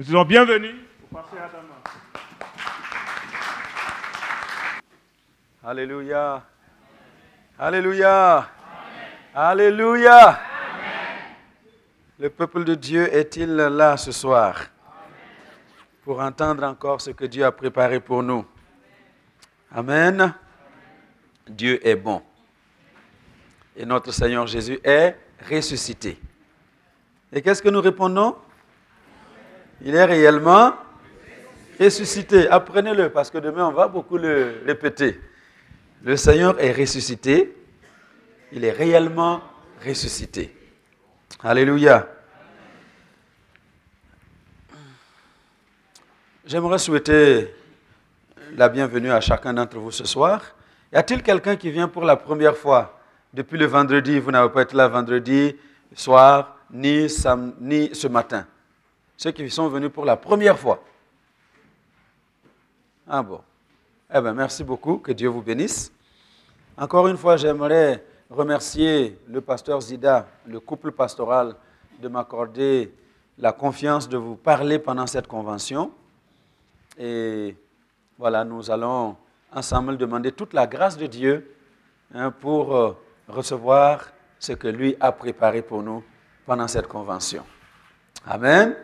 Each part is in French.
Nous disons bienvenue au pasteur Adama. Alléluia. Alléluia. Alléluia. Le peuple de Dieu est-il là ce soir pour entendre encore ce que Dieu a préparé pour nous? Amen. Dieu est bon. Et notre Seigneur Jésus est ressuscité. Et qu'est-ce que nous répondons? Il est réellement ressuscité. Apprenez-le parce que demain on va beaucoup le répéter. Le Seigneur est ressuscité. Il est réellement ressuscité. Alléluia. J'aimerais souhaiter la bienvenue à chacun d'entre vous ce soir. Y a-t-il quelqu'un qui vient pour la première fois depuis le vendredi? Vous n'avez pas été là vendredi soir, ni ce matin. Ceux qui sont venus pour la première fois. Ah bon. Eh bien, merci beaucoup. Que Dieu vous bénisse. Encore une fois, j'aimerais remercier le pasteur Zida, le couple pastoral, de m'accorder la confiance de vous parler pendant cette convention. Et voilà, nous allons ensemble demander toute la grâce de Dieu pour recevoir ce que lui a préparé pour nous pendant cette convention. Amen.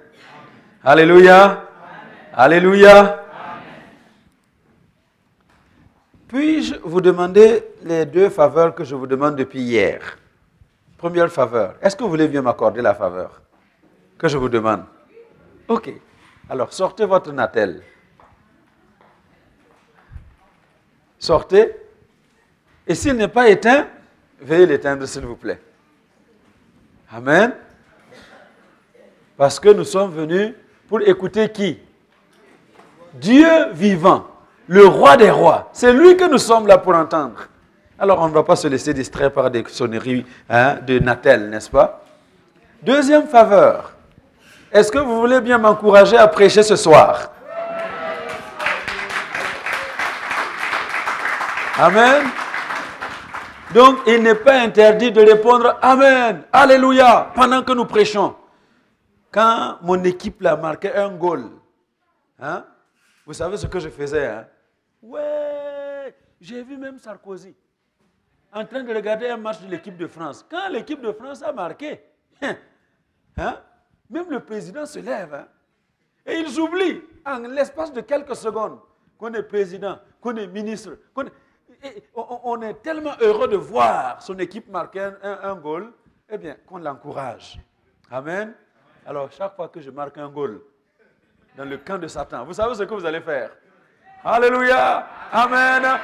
Alléluia. Amen. Alléluia. Amen. Puis-je vous demander les deux faveurs que je vous demande depuis hier? Première faveur. Est-ce que vous voulez bien m'accorder la faveur que je vous demande? Ok. Alors, sortez votre natel. Sortez. Et s'il n'est pas éteint, veuillez l'éteindre, s'il vous plaît. Amen. Parce que nous sommes venus pour écouter qui? Dieu vivant, le roi des rois. C'est lui que nous sommes là pour entendre. Alors, on ne va pas se laisser distraire par des sonneries de natel, n'est-ce pas? Deuxième faveur. Est-ce que vous voulez bien m'encourager à prêcher ce soir? Amen. Donc, il n'est pas interdit de répondre Amen, Alléluia, pendant que nous prêchons. Quand mon équipe a marqué un goal, vous savez ce que je faisais? Ouais, j'ai vu même Sarkozy en train de regarder un match de l'équipe de France. Quand l'équipe de France a marqué, même le président se lève. Et ils oublient, en l'espace de quelques secondes, qu'on est président, qu'on est ministre, on est tellement heureux de voir son équipe marquer un goal, eh bien, qu'on l'encourage. Amen. Alors, chaque fois que je marque un goal dans le camp de Satan, vous savez ce que vous allez faire? Alléluia. Amen.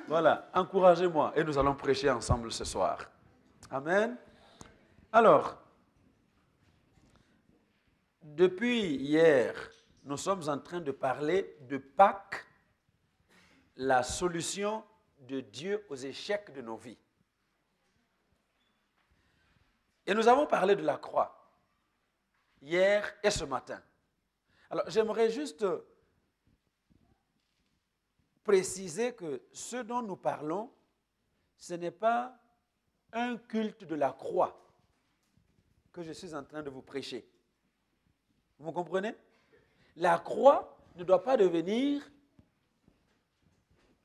Voilà, encouragez-moi et nous allons prêcher ensemble ce soir. Amen. Alors, depuis hier, nous sommes en train de parler de Pâques, la solution de Dieu aux échecs de nos vies. Et nous avons parlé de la croix, hier et ce matin. Alors, j'aimerais juste préciser que ce dont nous parlons, ce n'est pas un culte de la croix que je suis en train de vous prêcher. Vous comprenez? La croix ne doit pas devenir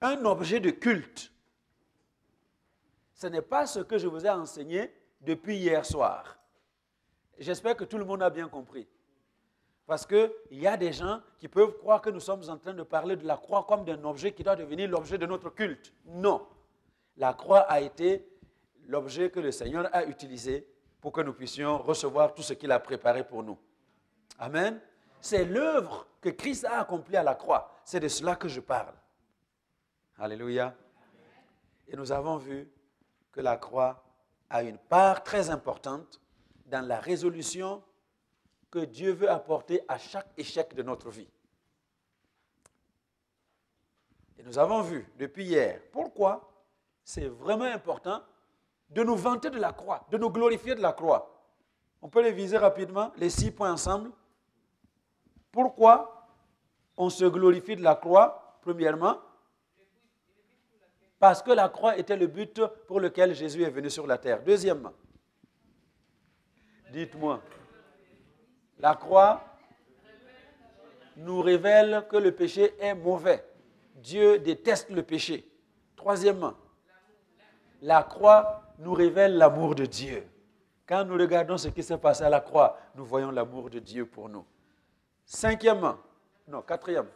un objet de culte. Ce n'est pas ce que je vous ai enseigné depuis hier soir. J'espère que tout le monde a bien compris. Parce qu'il y a des gens qui peuvent croire que nous sommes en train de parler de la croix comme d'un objet qui doit devenir l'objet de notre culte. Non. La croix a été l'objet que le Seigneur a utilisé pour que nous puissions recevoir tout ce qu'il a préparé pour nous. Amen. C'est l'œuvre que Christ a accomplie à la croix. C'est de cela que je parle. Alléluia. Et nous avons vu que la croix a une part très importante dans la résolution que Dieu veut apporter à chaque échec de notre vie. Et nous avons vu depuis hier pourquoi c'est vraiment important de nous vanter de la croix, de nous glorifier de la croix. On peut les viser rapidement, les 6 points ensemble. Pourquoi on se glorifie de la croix? Premièrement, parce que la croix était le but pour lequel Jésus est venu sur la terre. Deuxièmement, Dites-moi. La croix nous révèle que le péché est mauvais. Dieu déteste le péché. Troisièmement, la croix nous révèle l'amour de Dieu. Quand nous regardons ce qui s'est passé à la croix, nous voyons l'amour de Dieu pour nous. Quatrième,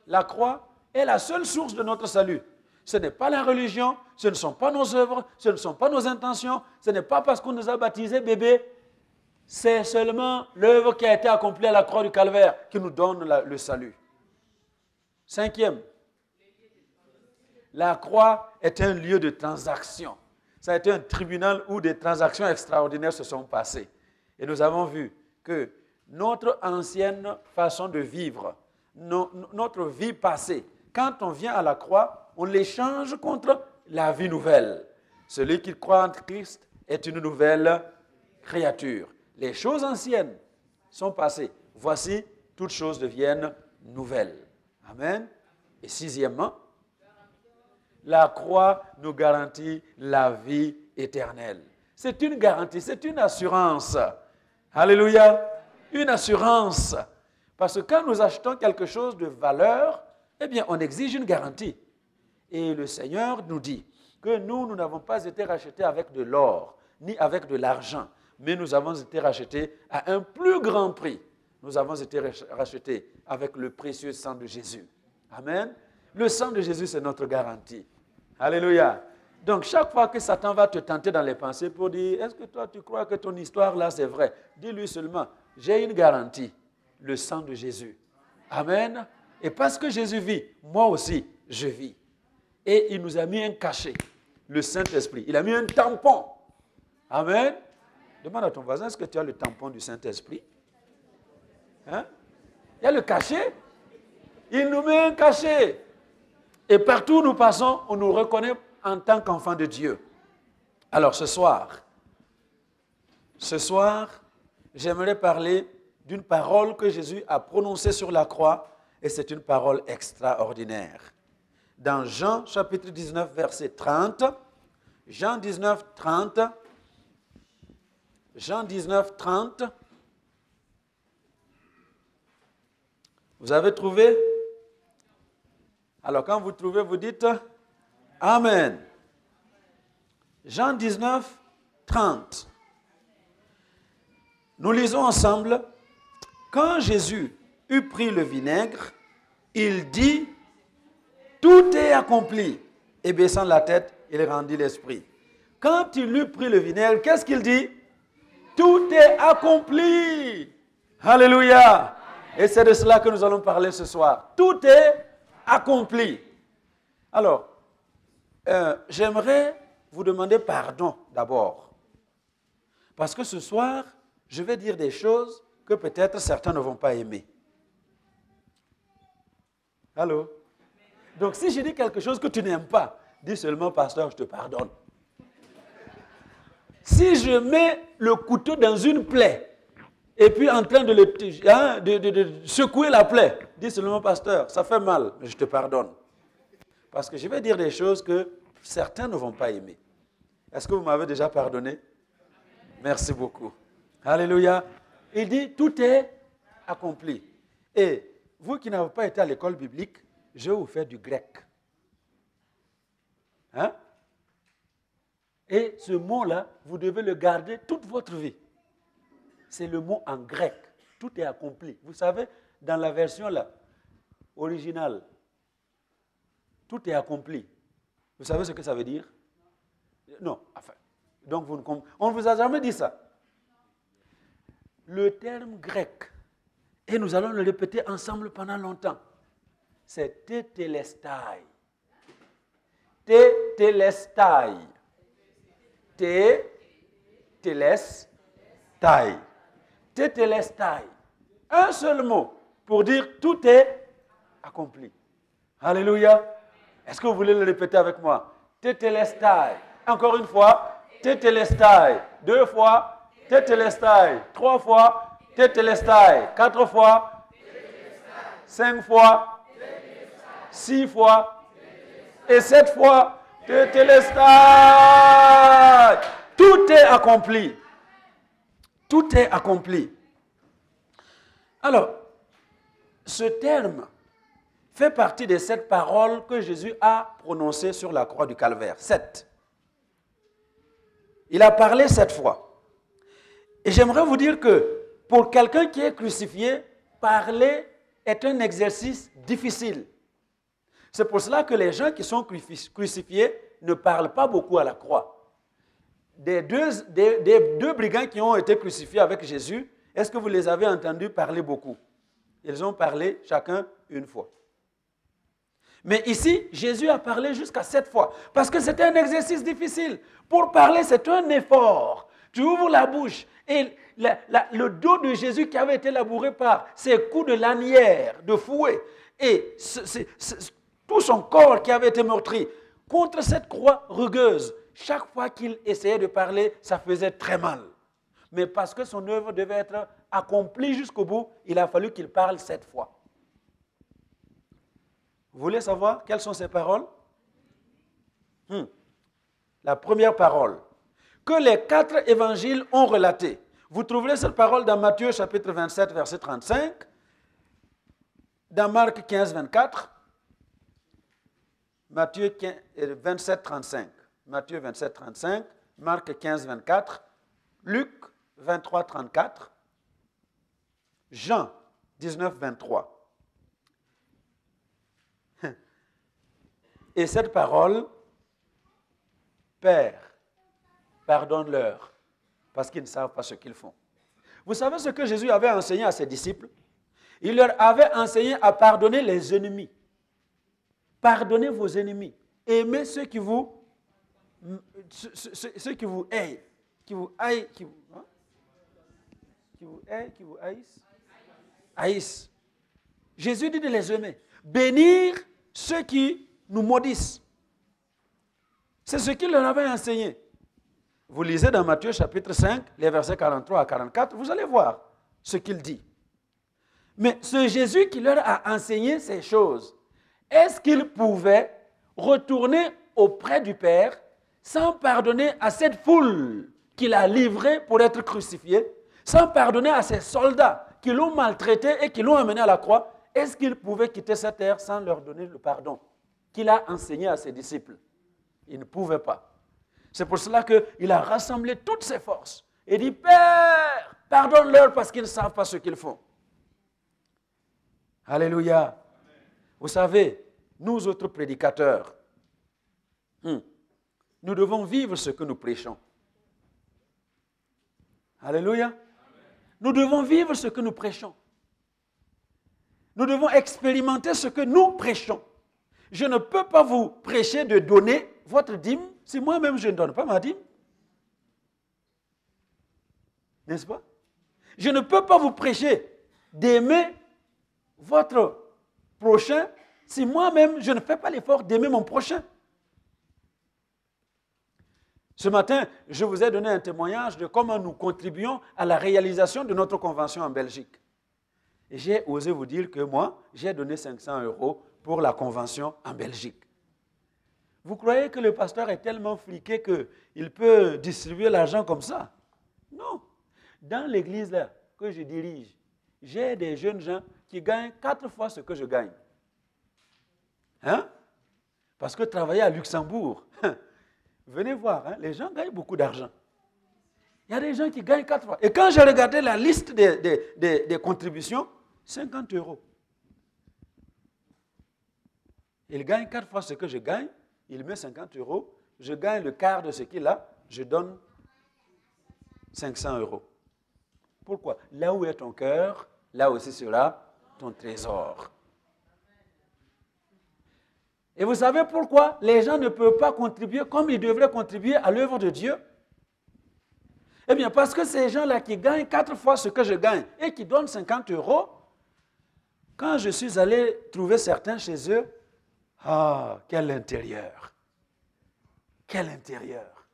la croix est la seule source de notre salut. Ce n'est pas la religion, ce ne sont pas nos œuvres, ce ne sont pas nos intentions, ce n'est pas parce qu'on nous a baptisés bébés, c'est seulement l'œuvre qui a été accomplie à la croix du Calvaire qui nous donne le salut. Cinquième, la croix est un lieu de transaction. Ça a été un tribunal où des transactions extraordinaires se sont passées. Et nous avons vu que notre ancienne façon de vivre, notre vie passée, quand on vient à la croix, on l'échange contre la vie nouvelle. Celui qui croit en Christ est une nouvelle créature. Les choses anciennes sont passées. Voici, toutes choses deviennent nouvelles. Amen. Et sixièmement, la croix nous garantit la vie éternelle. C'est une garantie, c'est une assurance. Alléluia. Une assurance. Parce que quand nous achetons quelque chose de valeur, eh bien, on exige une garantie. Et le Seigneur nous dit que nous n'avons pas été rachetés avec de l'or, ni avec de l'argent, mais nous avons été rachetés à un plus grand prix. Nous avons été rachetés avec le précieux sang de Jésus. Amen. Le sang de Jésus, c'est notre garantie. Alléluia. Donc, chaque fois que Satan va te tenter dans les pensées pour dire, est-ce que toi, tu crois que ton histoire là, c'est vrai? Dis-lui seulement, j'ai une garantie, le sang de Jésus. Amen. Et parce que Jésus vit, moi aussi, je vis. Et il nous a mis un cachet, le Saint-Esprit. Il a mis un tampon. Amen. Demande à ton voisin, est-ce que tu as le tampon du Saint-Esprit? Hein? Il y a le cachet. Il nous met un cachet. Et partout où nous passons, on nous reconnaît en tant qu'enfants de Dieu. Alors ce soir, j'aimerais parler d'une parole que Jésus a prononcée sur la croix, et c'est une parole extraordinaire. Dans Jean chapitre 19, verset 30, Jean 19, 30, vous avez trouvé? Alors quand vous trouvez, vous dites Amen. Jean 19, 30. Nous lisons ensemble. Quand Jésus eut pris le vinaigre, il dit, tout est accompli. Et baissant la tête, il rendit l'esprit. Quand il eut pris le vinaigre, qu'est-ce qu'il dit? Tout est accompli. Alléluia. Et c'est de cela que nous allons parler ce soir. Tout est accompli. Alors, j'aimerais vous demander pardon d'abord. Parce que ce soir, je vais dire des choses que peut-être certains ne vont pas aimer. Allô? Donc si je dis quelque chose que tu n'aimes pas, dis seulement, pasteur, je te pardonne. Si je mets le couteau dans une plaie, et puis en train de secouer la plaie, dis seulement, pasteur, ça fait mal, mais je te pardonne. Parce que je vais dire des choses que certains ne vont pas aimer. Est-ce que vous m'avez déjà pardonné? Merci beaucoup. Alléluia. Il dit, tout est accompli. Et vous qui n'avez pas été à l'école biblique, je vais vous faire du grec. Hein? Et ce mot-là, vous devez le garder toute votre vie. C'est le mot en grec. Tout est accompli. Vous savez, dans la version là, originale, tout est accompli. Vous savez ce que ça veut dire? Non, enfin. Donc, on ne vous a jamais dit ça. Le terme grec, et nous allons le répéter ensemble pendant longtemps, c'est tétélestai. Tétélestai. Tétélestai. Tétélestai. Un seul mot pour dire tout est accompli. Alléluia. Est-ce que vous voulez le répéter avec moi? Tétélestai. Encore une fois. Tétélestai. 2 fois. Tétélestai. 3 fois. Tétélestai. 4 fois. 5 fois. 6 fois. Et 7 fois. Tétélestai. Tout est accompli. Tout est accompli. Alors, ce terme fait partie des 7 paroles que Jésus a prononcées sur la croix du Calvaire. 7. Il a parlé 7 fois. Et j'aimerais vous dire que pour quelqu'un qui est crucifié, parler est un exercice difficile. C'est pour cela que les gens qui sont crucifiés ne parlent pas beaucoup à la croix. Des deux brigands qui ont été crucifiés avec Jésus, est-ce que vous les avez entendus parler beaucoup? Ils ont parlé chacun une fois. Mais ici, Jésus a parlé jusqu'à 7 fois. Parce que c'était un exercice difficile. Pour parler, c'est un effort. Tu ouvres la bouche et le dos de Jésus qui avait été labouré par ses coups de lanière, de fouet, et tout son corps qui avait été meurtri, contre cette croix rugueuse, chaque fois qu'il essayait de parler, ça faisait très mal. Mais parce que son œuvre devait être accomplie jusqu'au bout, il a fallu qu'il parle 7 fois. Vous voulez savoir quelles sont ces paroles? La première parole, que les 4 évangiles ont relatée. Vous trouverez cette parole dans Matthieu chapitre 27, verset 35, dans Marc 15, 24, Matthieu 27, 35, Matthieu 27, 35, Marc 15, 24, Luc 23, 34, Jean 19, 23. Et cette parole, Père, pardonne-leur, parce qu'ils ne savent pas ce qu'ils font. Vous savez ce que Jésus avait enseigné à ses disciples? Il leur avait enseigné à pardonner les ennemis. Pardonnez vos ennemis. Aimez ceux qui vous haïssent. Haïssent. Jésus dit de les aimer. Bénir ceux qui nous maudissent. C'est ce qu'il leur avait enseigné. Vous lisez dans Matthieu chapitre 5, les versets 43 à 44, vous allez voir ce qu'il dit. Mais ce Jésus qui leur a enseigné ces choses, est-ce qu'il pouvait retourner auprès du Père sans pardonner à cette foule qu'il a livrée pour être crucifié, sans pardonner à ces soldats qui l'ont maltraité et qui l'ont amené à la croix? Est-ce qu'il pouvait quitter cette terre sans leur donner le pardon qu'il a enseigné à ses disciples? Il ne pouvait pas. C'est pour cela qu'il a rassemblé toutes ses forces et dit, Père, pardonne-leur parce qu'ils ne savent pas ce qu'ils font. Alléluia. Amen. Vous savez, nous autres prédicateurs, nous devons vivre ce que nous prêchons. Alléluia. Amen. Nous devons vivre ce que nous prêchons. Nous devons expérimenter ce que nous prêchons. Je ne peux pas vous prêcher de donner votre dîme si moi-même je ne donne pas ma dîme. N'est-ce pas? Je ne peux pas vous prêcher d'aimer votre prochain si moi-même je ne fais pas l'effort d'aimer mon prochain. Ce matin, je vous ai donné un témoignage de comment nous contribuons à la réalisation de notre convention en Belgique. Et j'ai osé vous dire que moi, j'ai donné 500 € pour la convention en Belgique. Vous croyez que le pasteur est tellement friqué qu'il peut distribuer l'argent comme ça? Non. Dans l'église là que je dirige, j'ai des jeunes gens qui gagnent 4 fois ce que je gagne. Hein? Parce que travailler à Luxembourg, venez voir, hein, les gens gagnent beaucoup d'argent. Il y a des gens qui gagnent 4 fois. Et quand j'ai regardé la liste des contributions, 50 €. Il gagne 4 fois ce que je gagne, il met 50 €, je gagne le quart de ce qu'il a, je donne 500 €. Pourquoi? Là où est ton cœur, là aussi sera ton trésor. Et vous savez pourquoi les gens ne peuvent pas contribuer comme ils devraient contribuer à l'œuvre de Dieu? Eh bien, parce que ces gens-là qui gagnent 4 fois ce que je gagne et qui donnent 50 €, quand je suis allé trouver certains chez eux, ah, quel intérieur! Quel intérieur!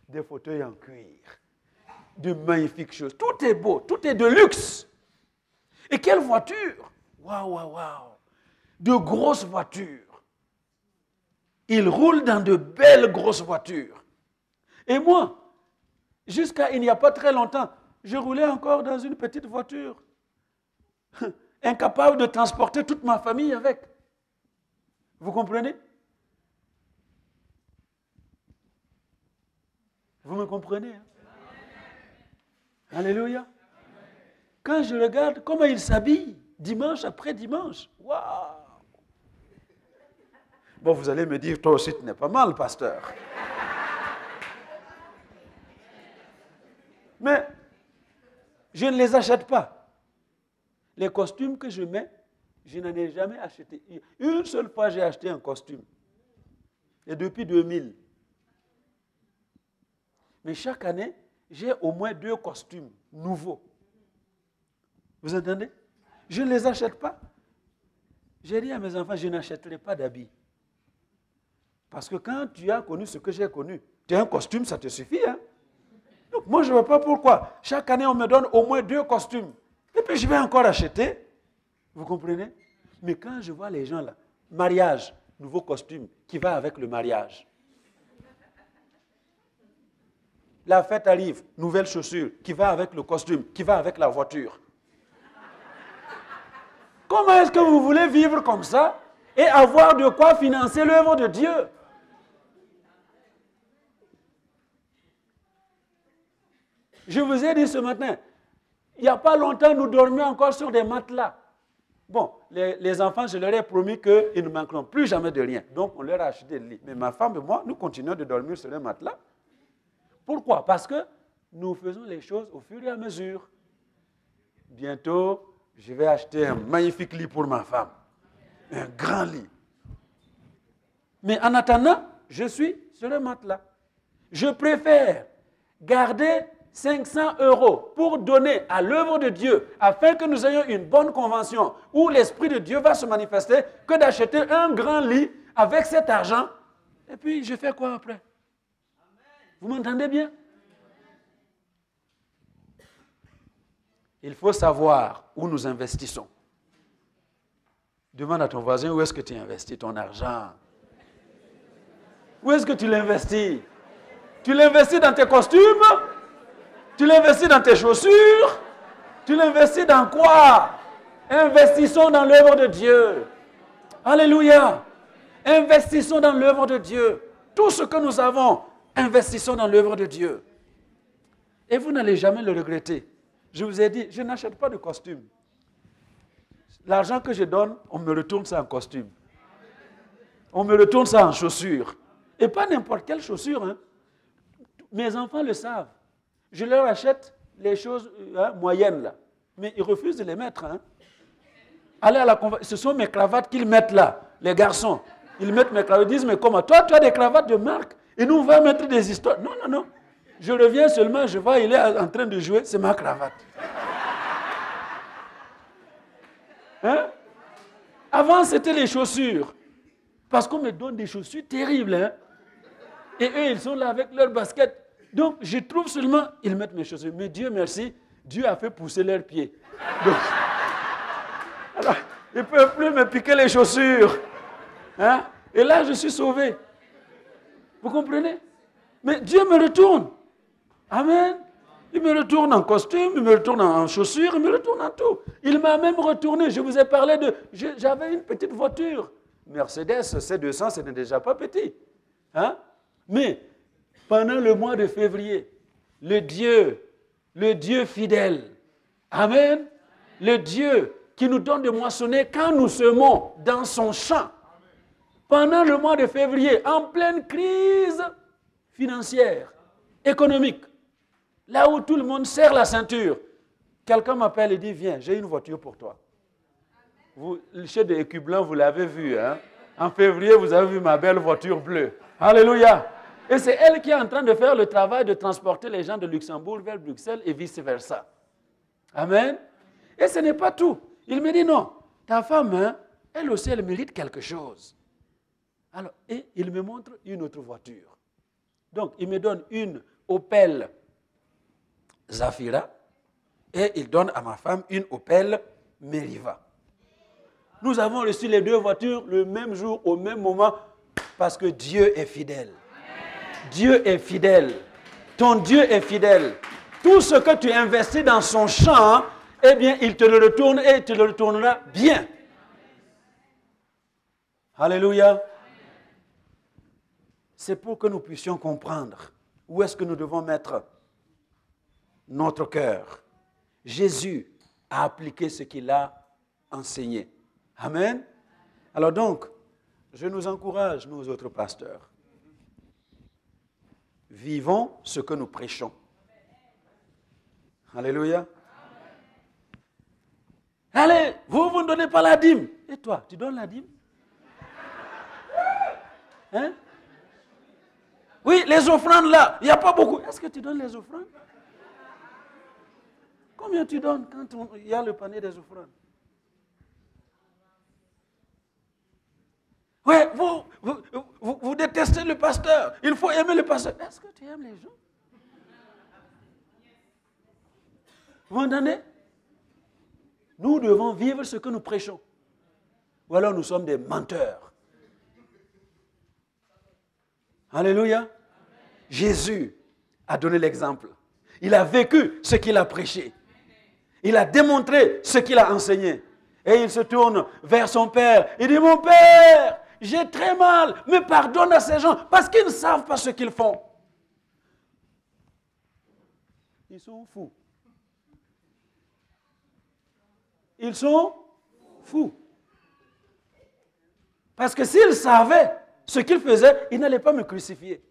Des fauteuils en cuir, de magnifiques choses. Tout est beau, tout est de luxe. Et quelle voiture! Waouh, waouh, waouh! De grosses voitures. Ils roulent dans de belles grosses voitures. Et moi, jusqu'à il n'y a pas très longtemps, je roulais encore dans une petite voiture, incapable de transporter toute ma famille avec. Vous comprenez? Vous me comprenez? Hein? Alléluia. Quand je regarde comment il s'habille, dimanche après dimanche, waouh! Bon, vous allez me dire, toi aussi, tu n'es pas mal, pasteur. Mais je ne les achète pas. Les costumes que je mets, je n'en ai jamais acheté. Une seule fois, j'ai acheté un costume. Et depuis 2000. Mais chaque année, j'ai au moins 2 costumes nouveaux. Vous entendez? Je ne les achète pas. J'ai dit à mes enfants, je n'achèterai pas d'habits. Parce que quand tu as connu ce que j'ai connu, tu as un costume, ça te suffit. Hein? Donc moi, je ne vois pas pourquoi. Chaque année, on me donne au moins 2 costumes. Et puis, je vais encore acheter. Vous comprenez? Mais quand je vois les gens là, mariage, nouveau costume, qui va avec le mariage. La fête arrive, nouvelle chaussure, qui va avec le costume, qui va avec la voiture. Comment est-ce que vous voulez vivre comme ça et avoir de quoi financer l'œuvre de Dieu? Je vous ai dit ce matin, il n'y a pas longtemps, nous dormions encore sur des matelas. Bon, les enfants, je leur ai promis qu'ils ne manqueront plus jamais de rien. Donc, on leur a acheté des lits. Mais ma femme et moi, nous continuons de dormir sur des matelas. Pourquoi? Parce que nous faisons les choses au fur et à mesure. Bientôt, je vais acheter un magnifique lit pour ma femme. Un grand lit. Mais en attendant, je suis sur le matelas. Je préfère garder 500 € pour donner à l'œuvre de Dieu afin que nous ayons une bonne convention où l'Esprit de Dieu va se manifester que d'acheter un grand lit avec cet argent. Et puis, je fais quoi après? Vous m'entendez bien? Il faut savoir où nous investissons. Demande à ton voisin où est-ce que tu investis ton argent. Où est-ce que tu l'investis? Tu l'investis dans tes costumes? Tu l'investis dans tes chaussures? Tu l'investis dans quoi? Investissons dans l'œuvre de Dieu. Alléluia. Investissons dans l'œuvre de Dieu. Tout ce que nous avons, investissons dans l'œuvre de Dieu. Et vous n'allez jamais le regretter. Je vous ai dit, je n'achète pas de costume. L'argent que je donne, on me retourne ça en costume. On me retourne ça en chaussures. Et pas n'importe quelle chaussure. Hein. Mes enfants le savent. Je leur achète les choses moyennes là. Mais ils refusent de les mettre. Hein. Allez à la ce sont mes cravates qu'ils mettent là, les garçons. Ils mettent mes cravates. Ils disent, mais comment? Toi, tu as des cravates de marque. Et nous, on va mettre des histoires. Non, non, non. Je reviens seulement, je vois, il est en train de jouer, c'est ma cravate. Hein? Avant, c'était les chaussures. Parce qu'on me donne des chaussures terribles. Hein? Et eux, ils sont là avec leurs baskets. Donc, je trouve seulement, ils mettent mes chaussures. Mais Dieu merci, Dieu a fait pousser leurs pieds. Donc, alors, ils ne peuvent plus me piquer les chaussures. Hein? Et là, je suis sauvé. Vous comprenez? Mais Dieu me retourne. Amen. Il me retourne en costume, il me retourne en chaussures, il me retourne en tout. Il m'a même retourné. Je vous ai parlé de... J'avais une petite voiture. Mercedes C200, ce n'est déjà pas petit. Hein? Mais pendant le mois de février, le Dieu fidèle, amen, le Dieu qui nous donne de moissonner quand nous semons dans son champ, pendant le mois de février, en pleine crise financière, économique, là où tout le monde serre la ceinture, quelqu'un m'appelle et dit, viens, j'ai une voiture pour toi. Vous, le chef de Écublanc, vous l'avez vu. Hein? En février, vous avez vu ma belle voiture bleue. Alléluia. Et c'est elle qui est en train de faire le travail de transporter les gens de Luxembourg vers Bruxelles et vice-versa. Amen. Et ce n'est pas tout. Il me dit, non, ta femme, hein, elle aussi, elle mérite quelque chose. Alors, et il me montre une autre voiture. Donc, il me donne une Opel Zafira et il donne à ma femme une Opel Meriva. Nous avons reçu les 2 voitures le même jour, au même moment, parce que Dieu est fidèle. Dieu est fidèle. Ton Dieu est fidèle. tout ce que tu investis dans son champ, eh bien, il te le retourne et il te le retournera bien. Alléluia. C'est pour que nous puissions comprendre où est-ce que nous devons mettre notre cœur. Jésus a appliqué ce qu'il a enseigné. Amen. Alors donc, je nous encourage, nous autres pasteurs. Vivons ce que nous prêchons. Alléluia. Allez, vous ne donnez pas la dîme. Et toi, tu donnes la dîme? Hein? Oui, les offrandes là, il n'y a pas beaucoup. Est-ce que tu donnes les offrandes? Combien tu donnes quand il y a le panier des offrandes? Oui, vous détestez le pasteur. Il faut aimer le pasteur. Est-ce que tu aimes les gens? Vous m'entendez? Nous devons vivre ce que nous prêchons. Ou alors nous sommes des menteurs. Alléluia. Jésus a donné l'exemple. Il a vécu ce qu'il a prêché. Il a démontré ce qu'il a enseigné. Et il se tourne vers son père. Il dit, mon père, j'ai très mal, mais pardonne à ces gens parce qu'ils ne savent pas ce qu'ils font. Ils sont fous. Ils sont fous. Parce que s'ils savaient ce qu'ils faisaient, ils n'allaient pas me crucifier.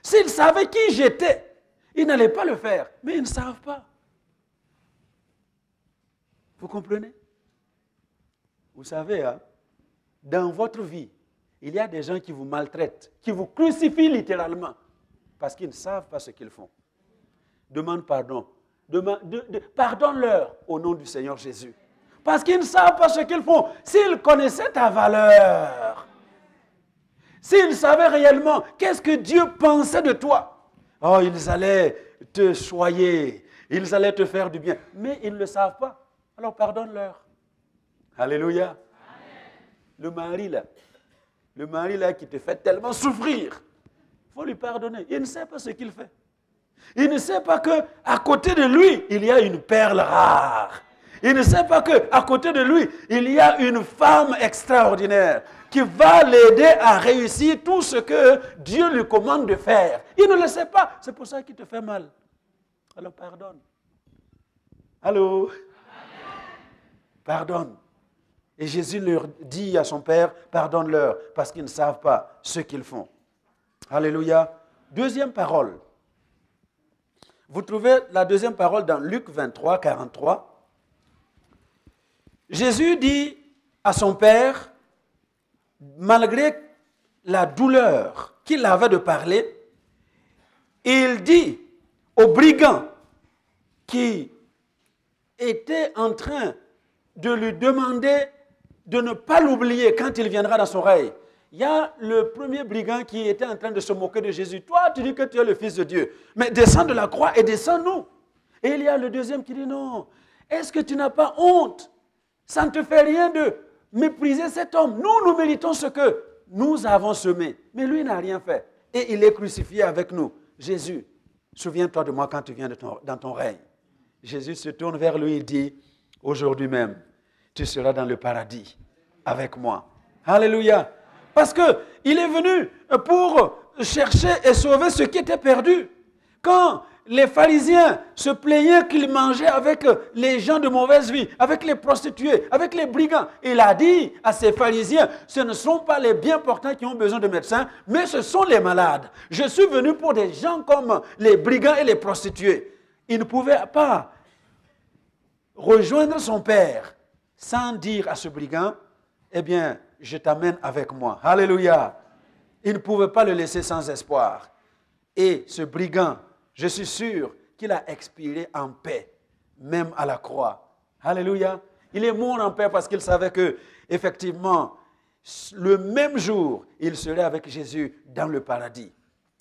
S'ils savaient qui j'étais, ils n'allaient pas le faire. Mais ils ne savent pas. Vous comprenez? Vous savez, hein, dans votre vie, il y a des gens qui vous maltraitent, qui vous crucifient littéralement, parce qu'ils ne savent pas ce qu'ils font. Demande pardon. Pardonne-leur au nom du Seigneur Jésus. Parce qu'ils ne savent pas ce qu'ils font. S'ils connaissaient ta valeur, s'ils savaient réellement qu'est-ce que Dieu pensait de toi, oh, ils allaient te choyer, ils allaient te faire du bien. Mais ils ne le savent pas. Alors pardonne-leur. Alléluia. Amen. Le mari là qui te fait tellement souffrir, il faut lui pardonner. Il ne sait pas ce qu'il fait. Il ne sait pas qu'à côté de lui, il y a une perle rare. Il ne sait pas qu'à côté de lui, il y a une femme extraordinaire qui va l'aider à réussir tout ce que Dieu lui commande de faire. Il ne le sait pas. C'est pour ça qu'il te fait mal. Alors pardonne. Allô? Pardonne. Et Jésus leur dit à son Père, pardonne-leur, parce qu'ils ne savent pas ce qu'ils font. Alléluia. Deuxième parole. Vous trouvez la deuxième parole dans Luc 23, 43. Jésus dit à son Père, malgré la douleur qu'il avait de parler, il dit aux brigands qui étaient en train de lui demander de ne pas l'oublier quand il viendra dans son règne. Il y a le premier brigand qui était en train de se moquer de Jésus. Toi, tu dis que tu es le Fils de Dieu, mais descends de la croix et descends-nous. Et il y a le deuxième qui dit non. Est-ce que tu n'as pas honte? Ça ne te fait rien de mépriser cet homme. Nous méritons ce que nous avons semé. Mais lui n'a rien fait. Et il est crucifié avec nous. Jésus, souviens-toi de moi quand tu viens dans ton règne. Jésus se tourne vers lui et dit, aujourd'hui même, tu seras dans le paradis avec moi. Alléluia. Parce qu'il est venu pour chercher et sauver ce qui était perdu. Quand les pharisiens se plaignaient qu'ils mangeaient avec les gens de mauvaise vie, avec les prostituées, avec les brigands, il a dit à ces pharisiens, ce ne sont pas les bien portants qui ont besoin de médecins, mais ce sont les malades. Je suis venu pour des gens comme les brigands et les prostituées. Il ne pouvait pas rejoindre son père sans dire à ce brigand, eh bien, je t'amène avec moi. Alléluia. Il ne pouvait pas le laisser sans espoir. Et ce brigand, je suis sûr qu'il a expiré en paix, même à la croix. Alléluia. Il est mort en paix parce qu'il savait que, effectivement, le même jour, il serait avec Jésus dans le paradis.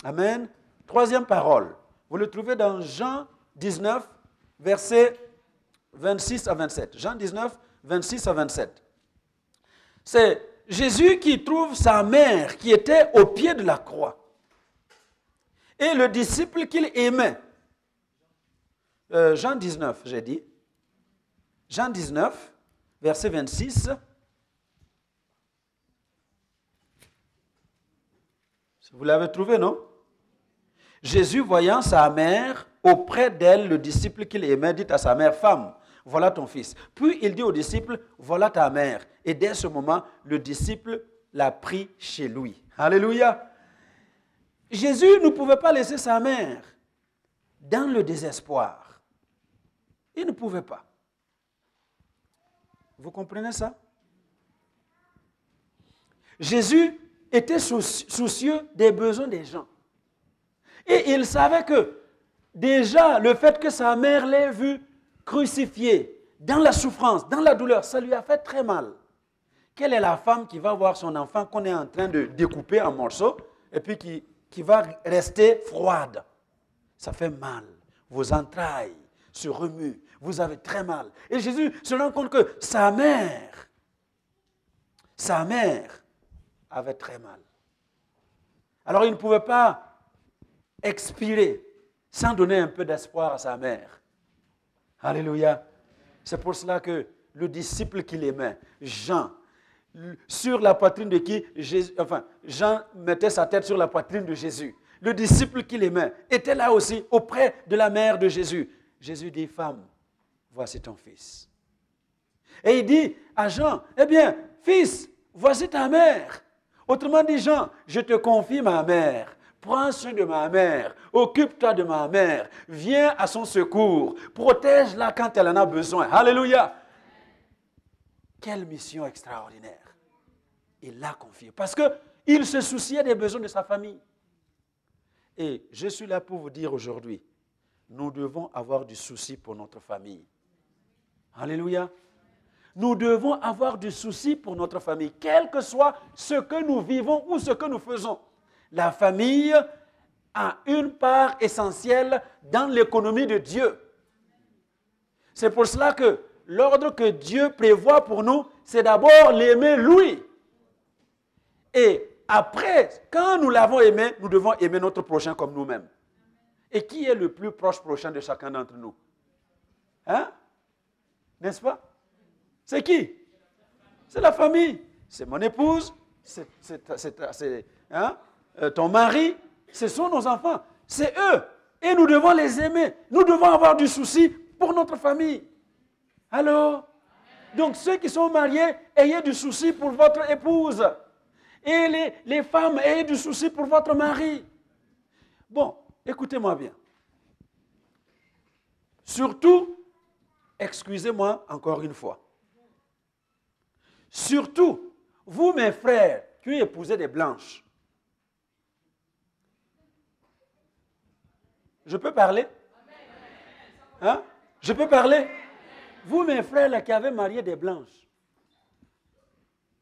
Amen. Troisième parole. Vous le trouvez dans Jean 19, versets 26 à 27. Jean 19, 26 à 27. C'est Jésus qui trouve sa mère qui était au pied de la croix. Et le disciple qu'il aimait. Jean 19, j'ai dit. Jean 19, verset 26. Vous l'avez trouvé, non? Jésus, voyant sa mère, auprès d'elle, le disciple qu'il aimait, dit à sa mère, « Femme, voilà ton fils. » Puis il dit au disciple, « Voilà ta mère. » Et dès ce moment, le disciple l'a pris chez lui. Alléluia. Jésus ne pouvait pas laisser sa mère dans le désespoir. Il ne pouvait pas. Vous comprenez ça? Jésus était soucieux des besoins des gens. Et il savait que déjà le fait que sa mère l'ait vu crucifié dans la souffrance, dans la douleur, ça lui a fait très mal. Quelle est la femme qui va voir son enfant qu'on est en train de découper en morceaux et puis qui va rester froide? Ça fait mal. Vos entrailles se remuent. Vous avez très mal. Et Jésus se rend compte que sa mère avait très mal. Alors il ne pouvait pas expirer sans donner un peu d'espoir à sa mère. Alléluia. C'est pour cela que le disciple qu'il aimait, Jean, sur la poitrine de qui Jean mettait sa tête sur la poitrine de Jésus. Le disciple qu'il aimait était là aussi auprès de la mère de Jésus. Jésus dit, « Femme, voici ton fils. » Et il dit à Jean, « Eh bien, fils, voici ta mère. » Autrement dit, Jean, je te confie ma mère. Prends soin de ma mère. Occupe-toi de ma mère. Viens à son secours. Protège-la quand elle en a besoin. Alléluia. Quelle mission extraordinaire. Il l'a confiée. Parce qu'il se souciait des besoins de sa famille. Et je suis là pour vous dire aujourd'hui, nous devons avoir du souci pour notre famille. Alléluia. Nous devons avoir du souci pour notre famille, quel que soit ce que nous vivons ou ce que nous faisons. La famille a une part essentielle dans l'économie de Dieu. C'est pour cela que l'ordre que Dieu prévoit pour nous, c'est d'abord l'aimer lui. Et après, quand nous l'avons aimé, nous devons aimer notre prochain comme nous-mêmes. Et qui est le plus prochain de chacun d'entre nous? Hein? N'est-ce pas? C'est qui? C'est la famille. C'est mon épouse, c'est ton mari, ce sont nos enfants. C'est eux. Et nous devons les aimer. Nous devons avoir du souci pour notre famille. Allô? Donc ceux qui sont mariés, ayez du souci pour votre épouse. Et les femmes, ayez du souci pour votre mari. Bon, écoutez-moi bien. Surtout, excusez-moi encore une fois. Surtout, vous mes frères, qui épousez des blanches. Je peux parler? Hein? Je peux parler? Vous mes frères là, qui avez marié des blanches.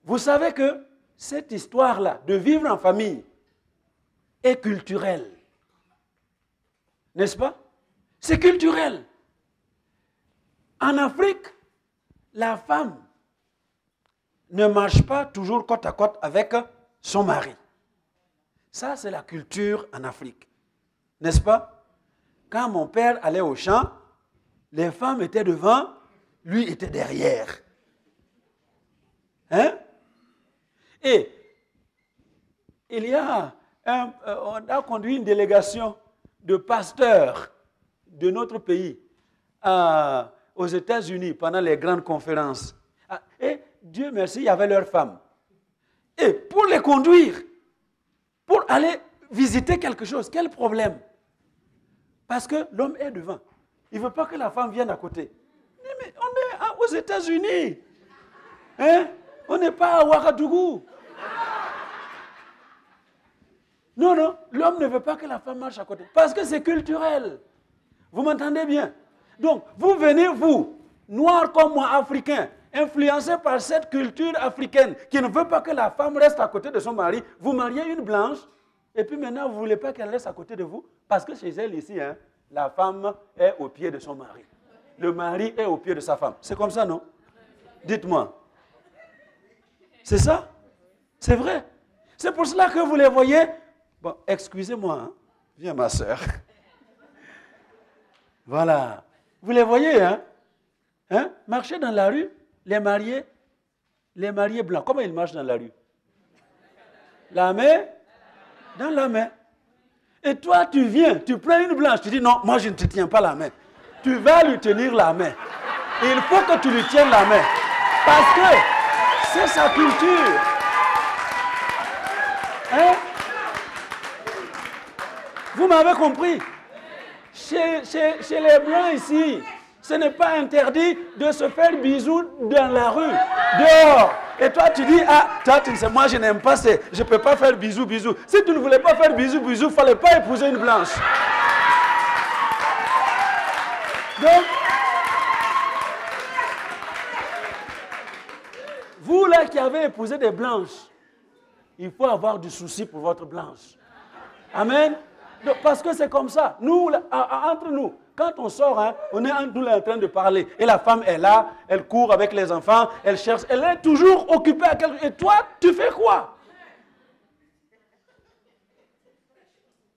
Vous savez que cette histoire-là de vivre en famille est culturelle. N'est-ce pas? C'est culturel. En Afrique, la femme ne marche pas toujours côte à côte avec son mari. Ça, c'est la culture en Afrique. N'est-ce pas? Quand mon père allait au champ, les femmes étaient devant, lui était derrière. Hein? Et on a conduit une délégation de pasteurs de notre pays aux États-Unis pendant les grandes conférences. Et Dieu merci, il y avait leurs femmes. Et pour les conduire, pour aller visiter quelque chose, quel problème? Parce que l'homme est devant. Il ne veut pas que la femme vienne à côté. Mais on est aux États-Unis. Hein? On n'est pas à Ouagadougou. Non, non, l'homme ne veut pas que la femme marche à côté. Parce que c'est culturel. Vous m'entendez bien? Donc, vous venez, vous, noirs comme moi, africains, influencés par cette culture africaine qui ne veut pas que la femme reste à côté de son mari, vous mariez une blanche, et puis maintenant, vous ne voulez pas qu'elle reste à côté de vous, parce que chez elle ici, hein, la femme est au pied de son mari. Le mari est au pied de sa femme. C'est comme ça, non? Dites-moi. C'est ça? C'est vrai. C'est pour cela que vous les voyez. Bon, excusez-moi. Hein. Viens, ma soeur. Voilà. Vous les voyez, hein? Marcher dans la rue, les mariés blancs. Comment ils marchent dans la rue? La main dans la main. Et toi, tu viens, tu prends une blanche, tu dis non, moi je ne te tiens pas la main. Tu vas lui tenir la main. Il faut que tu lui tiennes la main. Parce que c'est sa culture. Hein? Vous m'avez compris? Chez les Blancs ici, ce n'est pas interdit de se faire bisous dans la rue, dehors. Et toi, tu dis, ah, toi, tu sais, moi, je n'aime pas, je ne peux pas faire bisous. Si tu ne voulais pas faire bisous, il ne fallait pas épouser une blanche. Donc, vous là qui avez épousé des blanches, il faut avoir du souci pour votre blanche. Amen. Donc, parce que c'est comme ça. Nous, là, entre nous, quand on sort, hein, on est entre nous là, en train de parler. Et la femme est là, elle court avec les enfants, elle cherche, elle est toujours occupée à quelque chose. Et toi, tu fais quoi?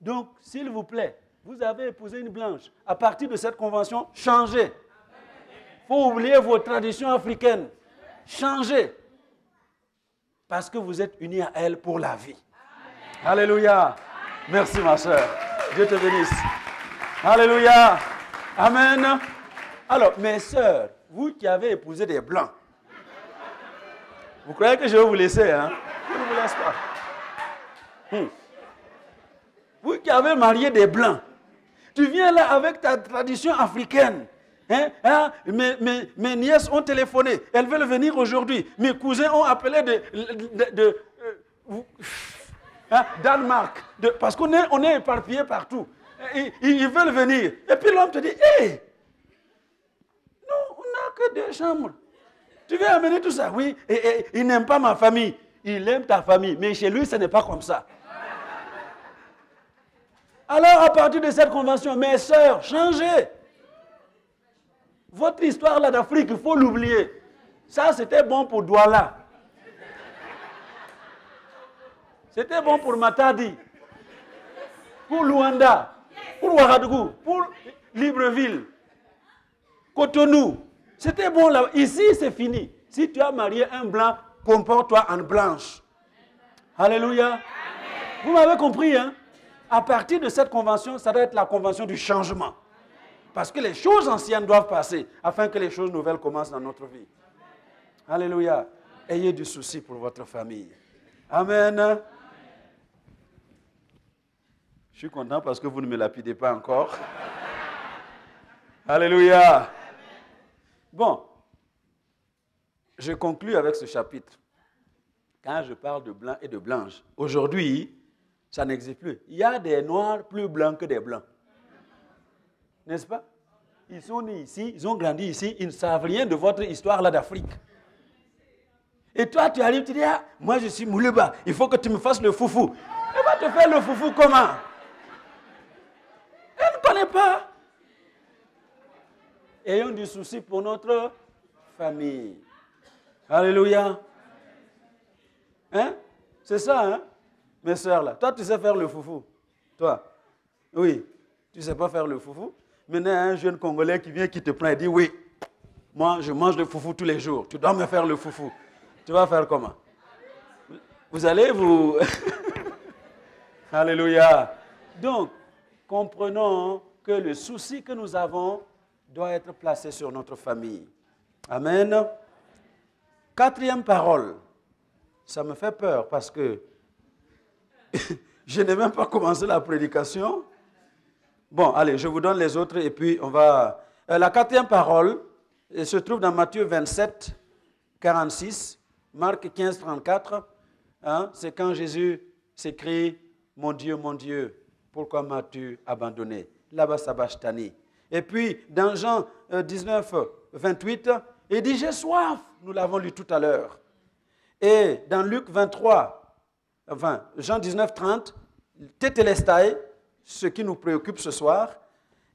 Donc, s'il vous plaît, vous avez épousé une blanche. À partir de cette convention, changez. Il faut oublier vos traditions africaines. Changez. Parce que vous êtes unis à elle pour la vie. Amen. Alléluia. Merci ma soeur. Dieu te bénisse. Alléluia. Amen. Alors, mes sœurs, vous qui avez épousé des blancs, vous croyez que je vais vous laisser, hein? Je ne vous laisse pas. Vous qui avez marié des blancs, tu viens là avec ta tradition africaine. Mes nièces ont téléphoné, elles veulent venir aujourd'hui. Mes cousins ont appelé Danemark, parce qu'on est éparpillés partout. Ils veulent venir. Et puis l'homme te dit, hé, non, on n'a que 2 chambres. Tu veux amener tout ça? Oui, et il n'aime pas ma famille. Il aime ta famille, mais chez lui, ce n'est pas comme ça. Alors, à partir de cette convention, mes sœurs, changez. Votre histoire là d'Afrique, il faut l'oublier. Ça, c'était bon pour Douala. C'était bon pour Matadi, pour Luanda, pour Ouagadougou, pour Libreville, Cotonou. C'était bon là. Ici, c'est fini. Si tu as marié un blanc, comporte-toi en blanche. Alléluia. Amen. Vous m'avez compris, hein? À partir de cette convention, ça doit être la convention du changement. Parce que les choses anciennes doivent passer afin que les choses nouvelles commencent dans notre vie. Alléluia. Ayez du souci pour votre famille. Amen. Je suis content parce que vous ne me lapidez pas encore. Alléluia. Bon, je conclus avec ce chapitre. Quand je parle de blanc et de blanche, aujourd'hui, ça n'existe plus. Il y a des noirs plus blancs que des blancs. N'est-ce pas? Ils sont nés ici, ils ont grandi ici, ils ne savent rien de votre histoire là d'Afrique. Et toi, tu arrives, tu dis, ah, moi je suis Mouleba, il faut que tu me fasses le foufou. Elle va te faire le foufou comment? Elle ne connaît pas. Ayons du souci pour notre famille. Alléluia. Hein? C'est ça, hein? Mes soeurs là. Toi, tu sais faire le foufou. Toi. Oui. Tu ne sais pas faire le foufou. Maintenant, un jeune Congolais qui vient, qui te prend et dit, oui, moi, je mange le foufou tous les jours. Tu dois me faire le foufou. Tu vas faire comment? Vous allez vous... Alléluia. Donc, comprenons que le souci que nous avons doit être placé sur notre famille. Amen. 4e parole. Ça me fait peur parce que je n'ai même pas commencé la prédication. Bon, allez, je vous donne les autres et puis on va... la 4e parole se trouve dans Matthieu 27, 46, Marc 15, 34. Hein, c'est quand Jésus s'écrie, mon Dieu, pourquoi m'as-tu abandonné? Là-bas, sabachthani. Et puis, dans Jean 19, 28, il dit, j'ai soif. Nous l'avons lu tout à l'heure. Et dans Luc 23, enfin, Jean 19, 30, tétélestai, ce qui nous préoccupe ce soir.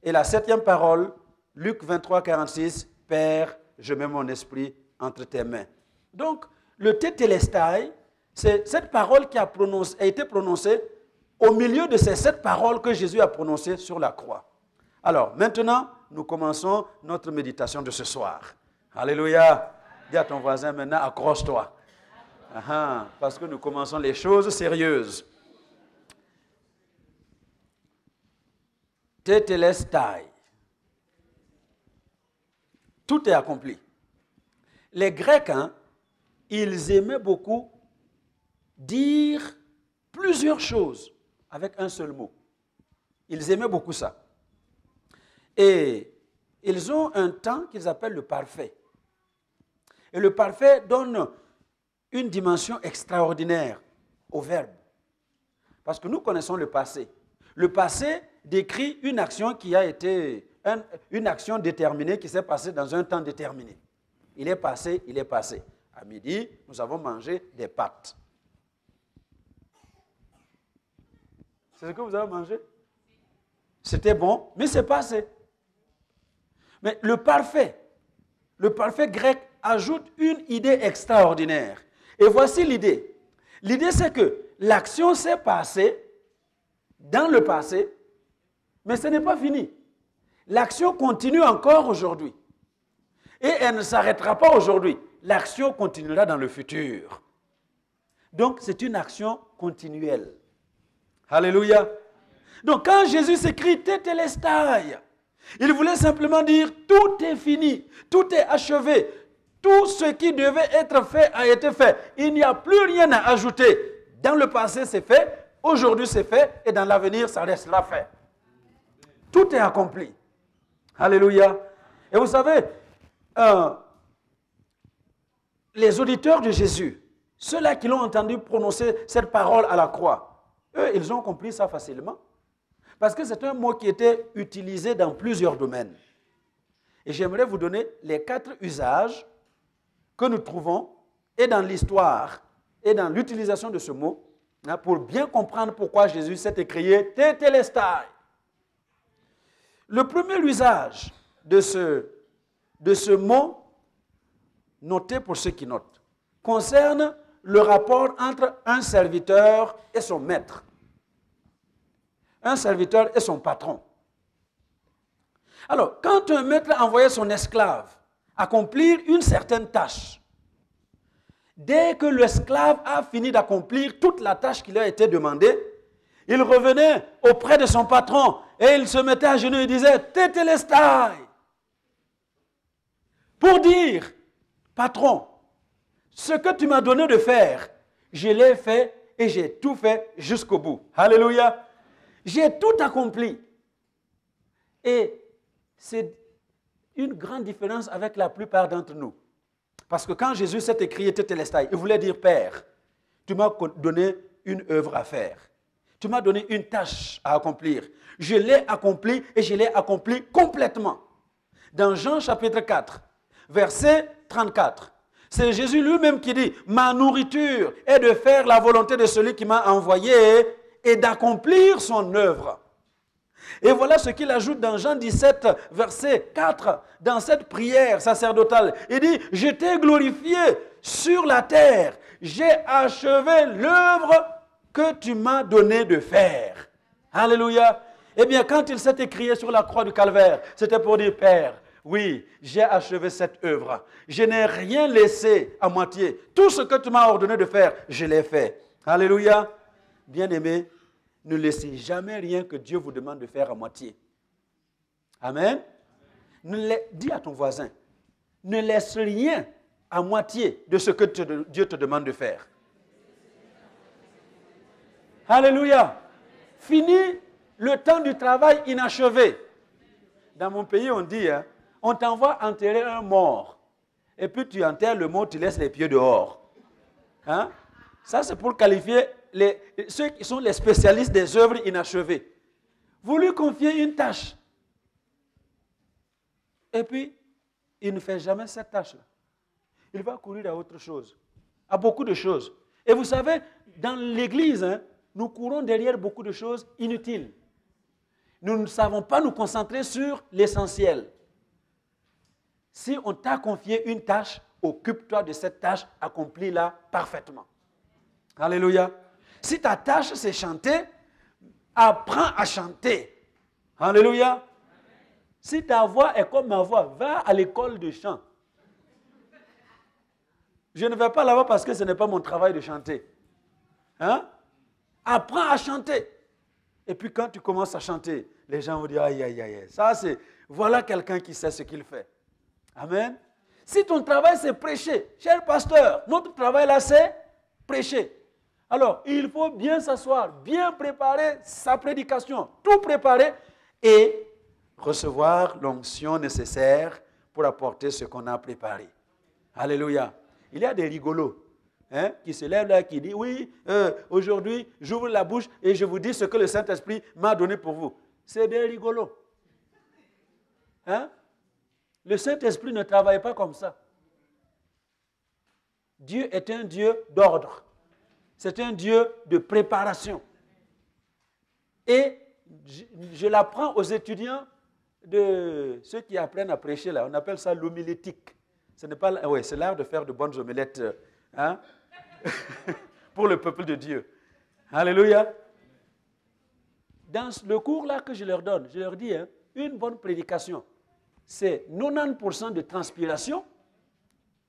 Et la 7e parole, Luc 23, 46, Père, je mets mon esprit entre tes mains. Donc, le tétélestai, c'est cette parole qui a été prononcée au milieu de ces 7 paroles que Jésus a prononcées sur la croix. Alors, maintenant, nous commençons notre méditation de ce soir. Alléluia. Dis à ton voisin maintenant, accroche-toi. Parce que nous commençons les choses sérieuses. Tetelestai. Tout est accompli. Les Grecs, ils aimaient beaucoup dire plusieurs choses avec un seul mot. Ils aimaient beaucoup ça. Et ils ont un temps qu'ils appellent le parfait. Et le parfait donne une dimension extraordinaire au verbe. Parce que nous connaissons le passé. Le passé décrit une action qui a été, une action déterminée qui s'est passée dans un temps déterminé. Il est passé, il est passé. À midi, nous avons mangé des pâtes. C'est ce que vous avez mangé? C'était bon, mais c'est passé. Mais le parfait grec ajoute une idée extraordinaire. Et voici l'idée. L'idée, c'est que l'action s'est passée dans le passé, mais ce n'est pas fini. L'action continue encore aujourd'hui. Et elle ne s'arrêtera pas aujourd'hui. L'action continuera dans le futur. Donc, c'est une action continuelle. Alléluia. Donc, quand Jésus s'écrit « Tetelestai », il voulait simplement dire « Tout est fini, tout est achevé, tout ce qui devait être fait a été fait. Il n'y a plus rien à ajouter. Dans le passé, c'est fait, aujourd'hui, c'est fait, et dans l'avenir, ça restera fait. Tout est accompli. » Alléluia. Et vous savez, les auditeurs de Jésus, ceux-là qui l'ont entendu prononcer cette parole à la croix, eux, ils ont compris ça facilement. Parce que c'est un mot qui était utilisé dans plusieurs domaines. Et j'aimerais vous donner les 4 usages que nous trouvons, et dans l'histoire, et dans l'utilisation de ce mot, pour bien comprendre pourquoi Jésus s'est écrié « Tetelestai ». Le premier usage de ce mot, noté pour ceux qui notent, concerne le rapport entre un serviteur et son maître. Un serviteur et son patron. Alors, quand un maître envoyait son esclave accomplir une certaine tâche, dès que l'esclave a fini d'accomplir toute la tâche qui lui a été demandée, il revenait auprès de son patron et il se mettait à genoux et disait « Tetelestai » pour dire « Patron, ce que tu m'as donné de faire, je l'ai fait et j'ai tout fait jusqu'au bout. » Alléluia. J'ai tout accompli. Et c'est une grande différence avec la plupart d'entre nous. Parce que quand Jésus s'est écrié Tetelestai, il voulait dire Père, tu m'as donné une œuvre à faire. Tu m'as donné une tâche à accomplir. Je l'ai accompli et je l'ai accompli complètement. Dans Jean chapitre 4, verset 34, c'est Jésus lui-même qui dit, ma nourriture est de faire la volonté de celui qui m'a envoyé et d'accomplir son œuvre. Et voilà ce qu'il ajoute dans Jean 17, verset 4, dans cette prière sacerdotale. Il dit, je t'ai glorifié sur la terre, j'ai achevé l'œuvre que tu m'as donné de faire. Alléluia. Eh bien, quand il s'est écrié sur la croix du calvaire, c'était pour dire, Père, oui, j'ai achevé cette œuvre. Je n'ai rien laissé à moitié. Tout ce que tu m'as ordonné de faire, je l'ai fait. Alléluia. Bien-aimés, ne laissez jamais rien que Dieu vous demande de faire à moitié. Amen. Dis à ton voisin, ne laisse rien à moitié de ce que Dieu te demande de faire. Alléluia. Fini le temps du travail inachevé. Dans mon pays, on dit, on t'envoie enterrer un mort. Et puis tu enterres le mort, tu laisses les pieds dehors. Hein? Ça, c'est pour qualifier ceux qui sont les spécialistes des œuvres inachevées. Vous lui confiez une tâche. Et puis, il ne fait jamais cette tâche-là. Il va courir à autre chose, à beaucoup de choses. Et vous savez, dans l'Église, nous courons derrière beaucoup de choses inutiles. Nous ne savons pas nous concentrer sur l'essentiel. Si on t'a confié une tâche, occupe-toi de cette tâche, accomplis-la parfaitement. Alléluia. Si ta tâche, c'est chanter, apprends à chanter. Alléluia. Si ta voix est comme ma voix, va à l'école de chant. Je ne vais pas là-bas parce que ce n'est pas mon travail de chanter. Hein? Apprends à chanter. Et puis quand tu commences à chanter, les gens vont dire, aïe, aïe, aïe. Ça, c'est, voilà quelqu'un qui sait ce qu'il fait. Amen. Si ton travail, c'est prêcher, cher pasteur, notre travail là, c'est prêcher. Alors, il faut bien s'asseoir, bien préparer sa prédication, tout préparer et recevoir l'onction nécessaire pour apporter ce qu'on a préparé. Alléluia. Il y a des rigolos qui se lèvent là, qui disent, oui, aujourd'hui, j'ouvre la bouche et je vous dis ce que le Saint-Esprit m'a donné pour vous. C'est des rigolos. Hein? Le Saint-Esprit ne travaille pas comme ça. Dieu est un Dieu d'ordre. C'est un Dieu de préparation. Et je l'apprends aux étudiants de ceux qui apprennent à prêcher là. On appelle ça l'homilétique. Ce n'est pas, oui, c'est l'art de faire de bonnes homilettes hein, pour le peuple de Dieu. Alléluia. Dans le cours là que je leur donne, je leur dis, hein, une bonne prédication, c'est 90% de transpiration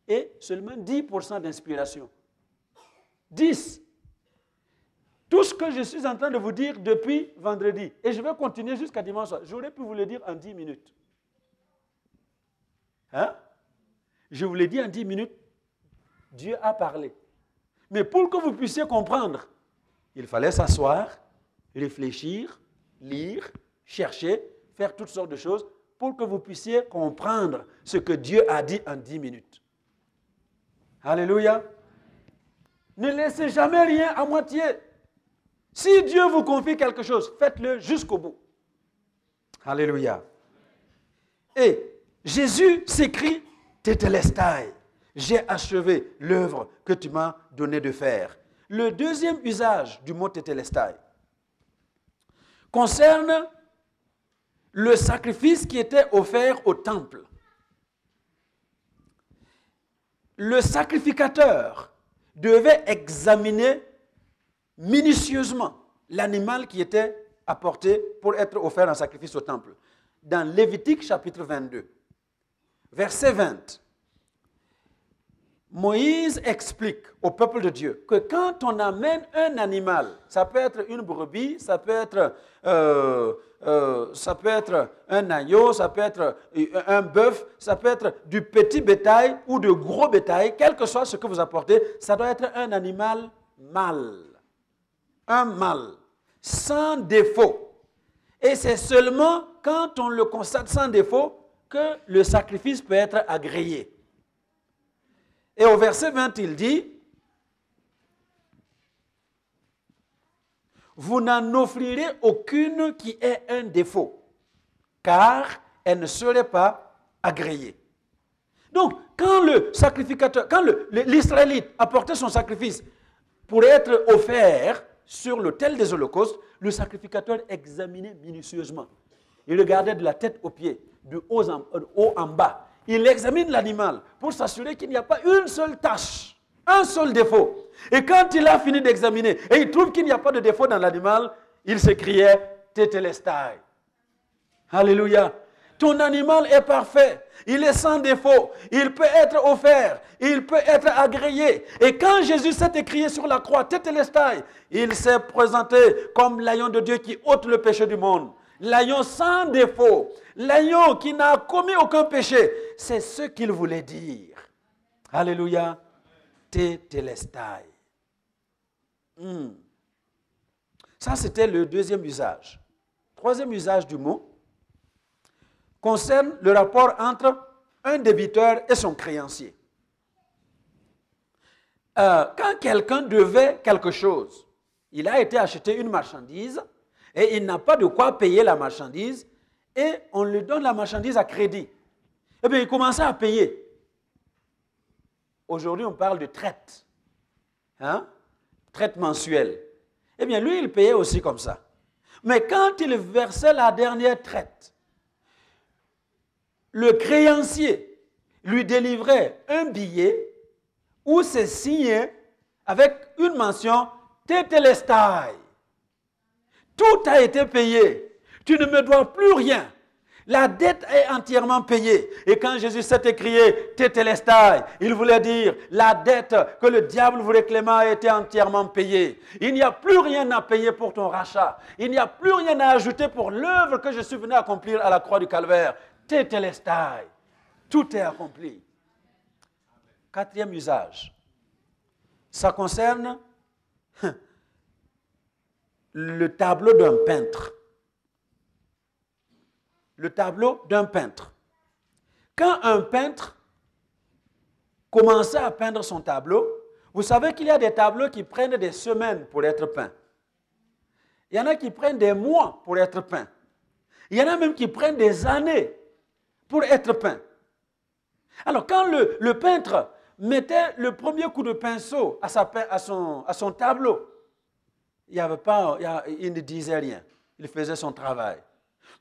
et seulement 10% d'inspiration. 10. Tout ce que je suis en train de vous dire depuis vendredi, et je vais continuer jusqu'à dimanche soir, j'aurais pu vous le dire en 10 minutes. Hein? Je vous l'ai dit en 10 minutes, Dieu a parlé. Mais pour que vous puissiez comprendre, il fallait s'asseoir, réfléchir, lire, chercher, faire toutes sortes de choses pour que vous puissiez comprendre ce que Dieu a dit en 10 minutes. Alléluia. Ne laissez jamais rien à moitié. Si Dieu vous confie quelque chose, faites-le jusqu'au bout. Alléluia. Et Jésus s'écrie, Tétélestai, j'ai achevé l'œuvre que tu m'as donné de faire. Le deuxième usage du mot Tétélestai concerne le sacrifice qui était offert au temple. Le sacrificateur devait examiner minutieusement l'animal qui était apporté pour être offert en sacrifice au temple. Dans Lévitique chapitre 22, verset 20, Moïse explique au peuple de Dieu que quand on amène un animal, ça peut être une brebis, ça peut être un agneau, ça peut être un bœuf, ça peut être du petit bétail ou de gros bétail, quel que soit ce que vous apportez, ça doit être un animal mâle. Un mâle, sans défaut. Et c'est seulement quand on le constate sans défaut que le sacrifice peut être agréé. Et au verset 20, il dit, vous n'en offrirez aucune qui ait un défaut, car elle ne serait pas agréée. Donc, quand le sacrificateur, quand l'Israélite apportait son sacrifice pour être offert sur l'autel des holocaustes, le sacrificateur examinait minutieusement. Il regardait de la tête aux pieds, de haut en bas. Il examine l'animal pour s'assurer qu'il n'y a pas une seule tache, un seul défaut. Et quand il a fini d'examiner et il trouve qu'il n'y a pas de défaut dans l'animal, il s'écriait Tétélestai. Alléluia. Ton animal est parfait, il est sans défaut, il peut être offert, il peut être agréé. Et quand Jésus s'est écrié sur la croix, Tétélestai, il s'est présenté comme l'agneau de Dieu qui ôte le péché du monde. L'agneau sans défaut, l'agneau qui n'a commis aucun péché. C'est ce qu'il voulait dire. Alléluia. Tétélestai. Ça, c'était le deuxième usage. Troisième usage du mot concerne le rapport entre un débiteur et son créancier. Quand quelqu'un devait quelque chose, il a été acheter une marchandise et il n'a pas de quoi payer la marchandise et on lui donne la marchandise à crédit. Eh bien, il commençait à payer. Aujourd'hui, on parle de traite. Traite mensuelle. Eh bien, lui, il payait aussi comme ça. Mais quand il versait la dernière traite, le créancier lui délivrait un billet où c'est signé avec une mention Tétélestai. Tout a été payé. Tu ne me dois plus rien. La dette est entièrement payée. Et quand Jésus s'est écrié, Tetelestai, il voulait dire, la dette que le diable vous réclamait a été entièrement payée. Il n'y a plus rien à payer pour ton rachat. Il n'y a plus rien à ajouter pour l'œuvre que je suis venu accomplir à la croix du calvaire. Tetelestai. Tout est accompli. Quatrième usage. Ça concerne le tableau d'un peintre. Le tableau d'un peintre. Quand un peintre commençait à peindre son tableau, vous savez qu'il y a des tableaux qui prennent des semaines pour être peints. Il y en a qui prennent des mois pour être peints. Il y en a même qui prennent des années pour être peints. Alors quand le peintre mettait le premier coup de pinceau à son tableau, il ne disait rien. Il faisait son travail.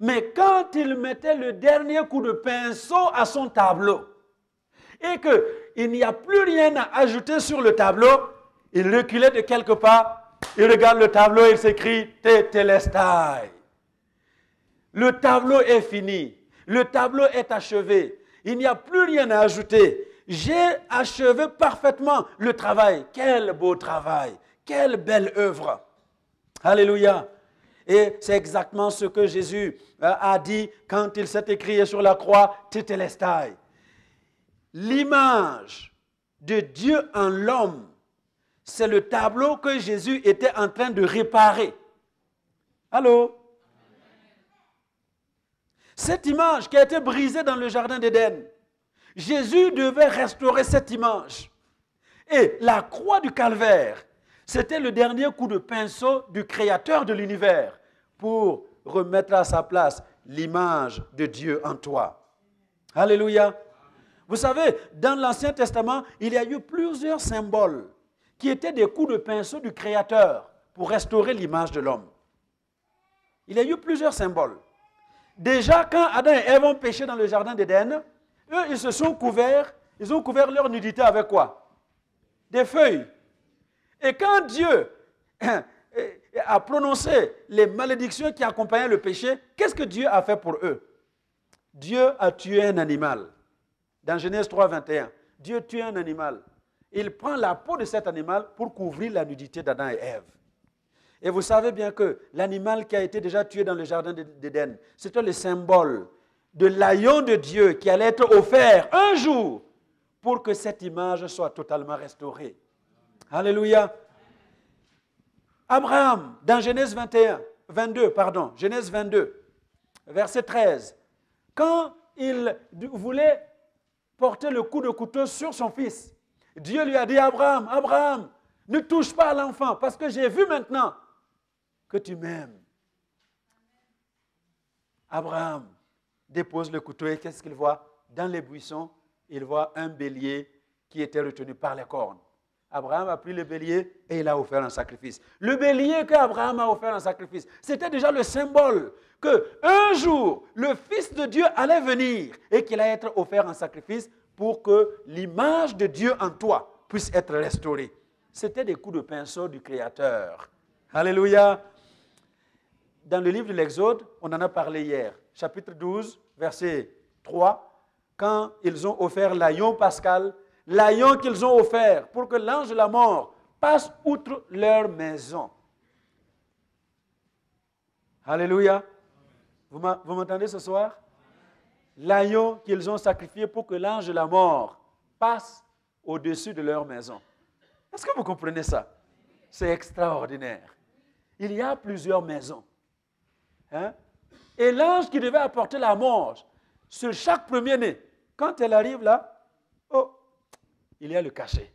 Mais quand il mettait le dernier coup de pinceau à son tableau et qu'il n'y a plus rien à ajouter sur le tableau, il reculait de quelque part, il regarde le tableau et il s'écrit « Tetelestai ». Le tableau est fini, le tableau est achevé, il n'y a plus rien à ajouter. J'ai achevé parfaitement le travail. Quel beau travail, quelle belle œuvre. Alléluia. Et c'est exactement ce que Jésus a dit quand il s'est écrié sur la croix, Tetelestai. L'image de Dieu en l'homme, c'est le tableau que Jésus était en train de réparer. Allô? Cette image qui a été brisée dans le jardin d'Éden, Jésus devait restaurer cette image. Et la croix du calvaire, c'était le dernier coup de pinceau du créateur de l'univers pour remettre à sa place l'image de Dieu en toi. Alléluia. Vous savez, dans l'Ancien Testament, il y a eu plusieurs symboles qui étaient des coups de pinceau du créateur pour restaurer l'image de l'homme. Il y a eu plusieurs symboles. Déjà, quand Adam et Ève ont péché dans le jardin d'Éden, eux, ils se sont couverts, ils ont couvert leur nudité avec quoi? Des feuilles. Et quand Dieu a prononcé les malédictions qui accompagnaient le péché, qu'est-ce que Dieu a fait pour eux? Dieu a tué un animal. Dans Genèse 3, 21, Dieu tue un animal. Il prend la peau de cet animal pour couvrir la nudité d'Adam et Ève. Et vous savez bien que l'animal qui a été déjà tué dans le jardin d'Éden, c'était le symbole de l'agneau de Dieu qui allait être offert un jour pour que cette image soit totalement restaurée. Alléluia. Abraham, dans Genèse 22, verset 13, quand il voulait porter le coup de couteau sur son fils, Dieu lui a dit, Abraham, Abraham, ne touche pas à l'enfant parce que j'ai vu maintenant que tu m'aimes. Abraham dépose le couteau et qu'est-ce qu'il voit? Dans les buissons, il voit un bélier qui était retenu par les cornes. Abraham a pris le bélier et il a offert un sacrifice. Le bélier qu'Abraham a offert un sacrifice, c'était déjà le symbole qu'un jour, le Fils de Dieu allait venir et qu'il allait être offert en sacrifice pour que l'image de Dieu en toi puisse être restaurée. C'était des coups de pinceau du Créateur. Alléluia. Dans le livre de l'Exode, on en a parlé hier, chapitre 12, verset 3, quand ils ont offert l'agneau pascal, l'agneau qu'ils ont offert pour que l'ange de la mort passe outre leur maison. Alléluia. Vous m'entendez ce soir? L'agneau qu'ils ont sacrifié pour que l'ange de la mort passe au-dessus de leur maison. Est-ce que vous comprenez ça? C'est extraordinaire. Il y a plusieurs maisons. Hein? Et l'ange qui devait apporter la mort sur chaque premier-né, quand elle arrive là, oh, il y a le cachet.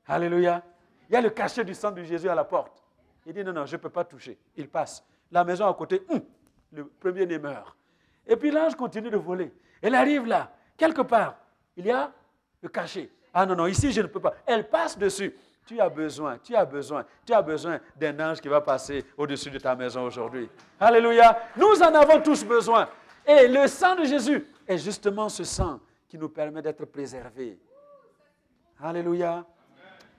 Alléluia. Il y a le cachet du sang de Jésus à la porte. Il dit non, non, je ne peux pas toucher. Il passe. La maison à côté, le premier-né meurt. Et puis l'ange continue de voler. Elle arrive là, quelque part, il y a le cachet. Ah non, non, ici je ne peux pas. Elle passe dessus. Tu as besoin d'un ange qui va passer au-dessus de ta maison aujourd'hui. Alléluia. Nous en avons tous besoin. Et le sang de Jésus est justement ce sang qui nous permet d'être préservés. Alléluia.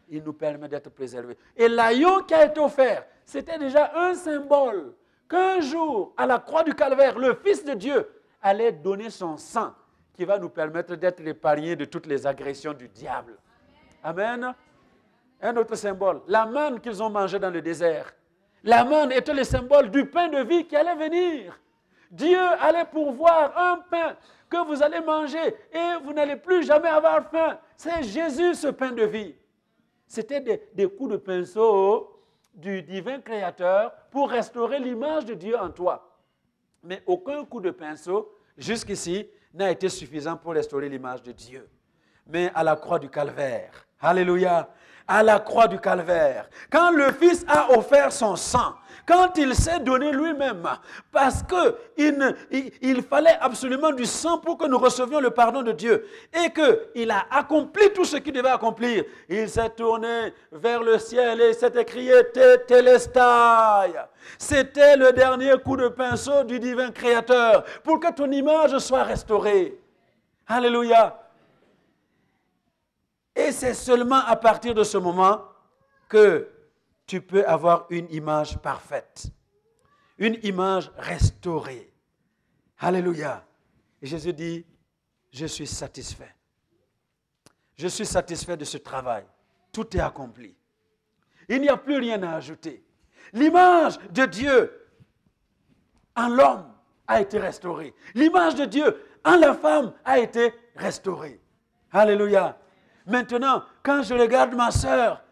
Il nous permet d'être préservés. Et l'agneau qui a été offert, c'était déjà un symbole qu'un jour, à la croix du calvaire, le Fils de Dieu allait donner son sang qui va nous permettre d'être épargnés de toutes les agressions du diable. Amen. Un autre symbole, la manne qu'ils ont mangée dans le désert. La manne était le symbole du pain de vie qui allait venir. Dieu allait pourvoir un pain que vous allez manger et vous n'allez plus jamais avoir faim. C'est Jésus, ce pain de vie. C'était des coups de pinceau du divin créateur pour restaurer l'image de Dieu en toi. Mais aucun coup de pinceau, jusqu'ici, n'a été suffisant pour restaurer l'image de Dieu. Mais à la croix du Calvaire, alléluia, à la croix du Calvaire, quand le Fils a offert son sang, quand il s'est donné lui-même, parce qu'il fallait absolument du sang pour que nous recevions le pardon de Dieu, et qu'il a accompli tout ce qu'il devait accomplir, il s'est tourné vers le ciel et s'est écrié « Tetelestai ». C'était le dernier coup de pinceau du divin Créateur pour que ton image soit restaurée. Alléluia. Et c'est seulement à partir de ce moment que tu peux avoir une image parfaite, une image restaurée. Alléluia. Et Jésus dit, je suis satisfait. Je suis satisfait de ce travail. Tout est accompli. Il n'y a plus rien à ajouter. L'image de Dieu en l'homme a été restaurée. L'image de Dieu en la femme a été restaurée. Alléluia. Maintenant, quand je regarde ma sœur,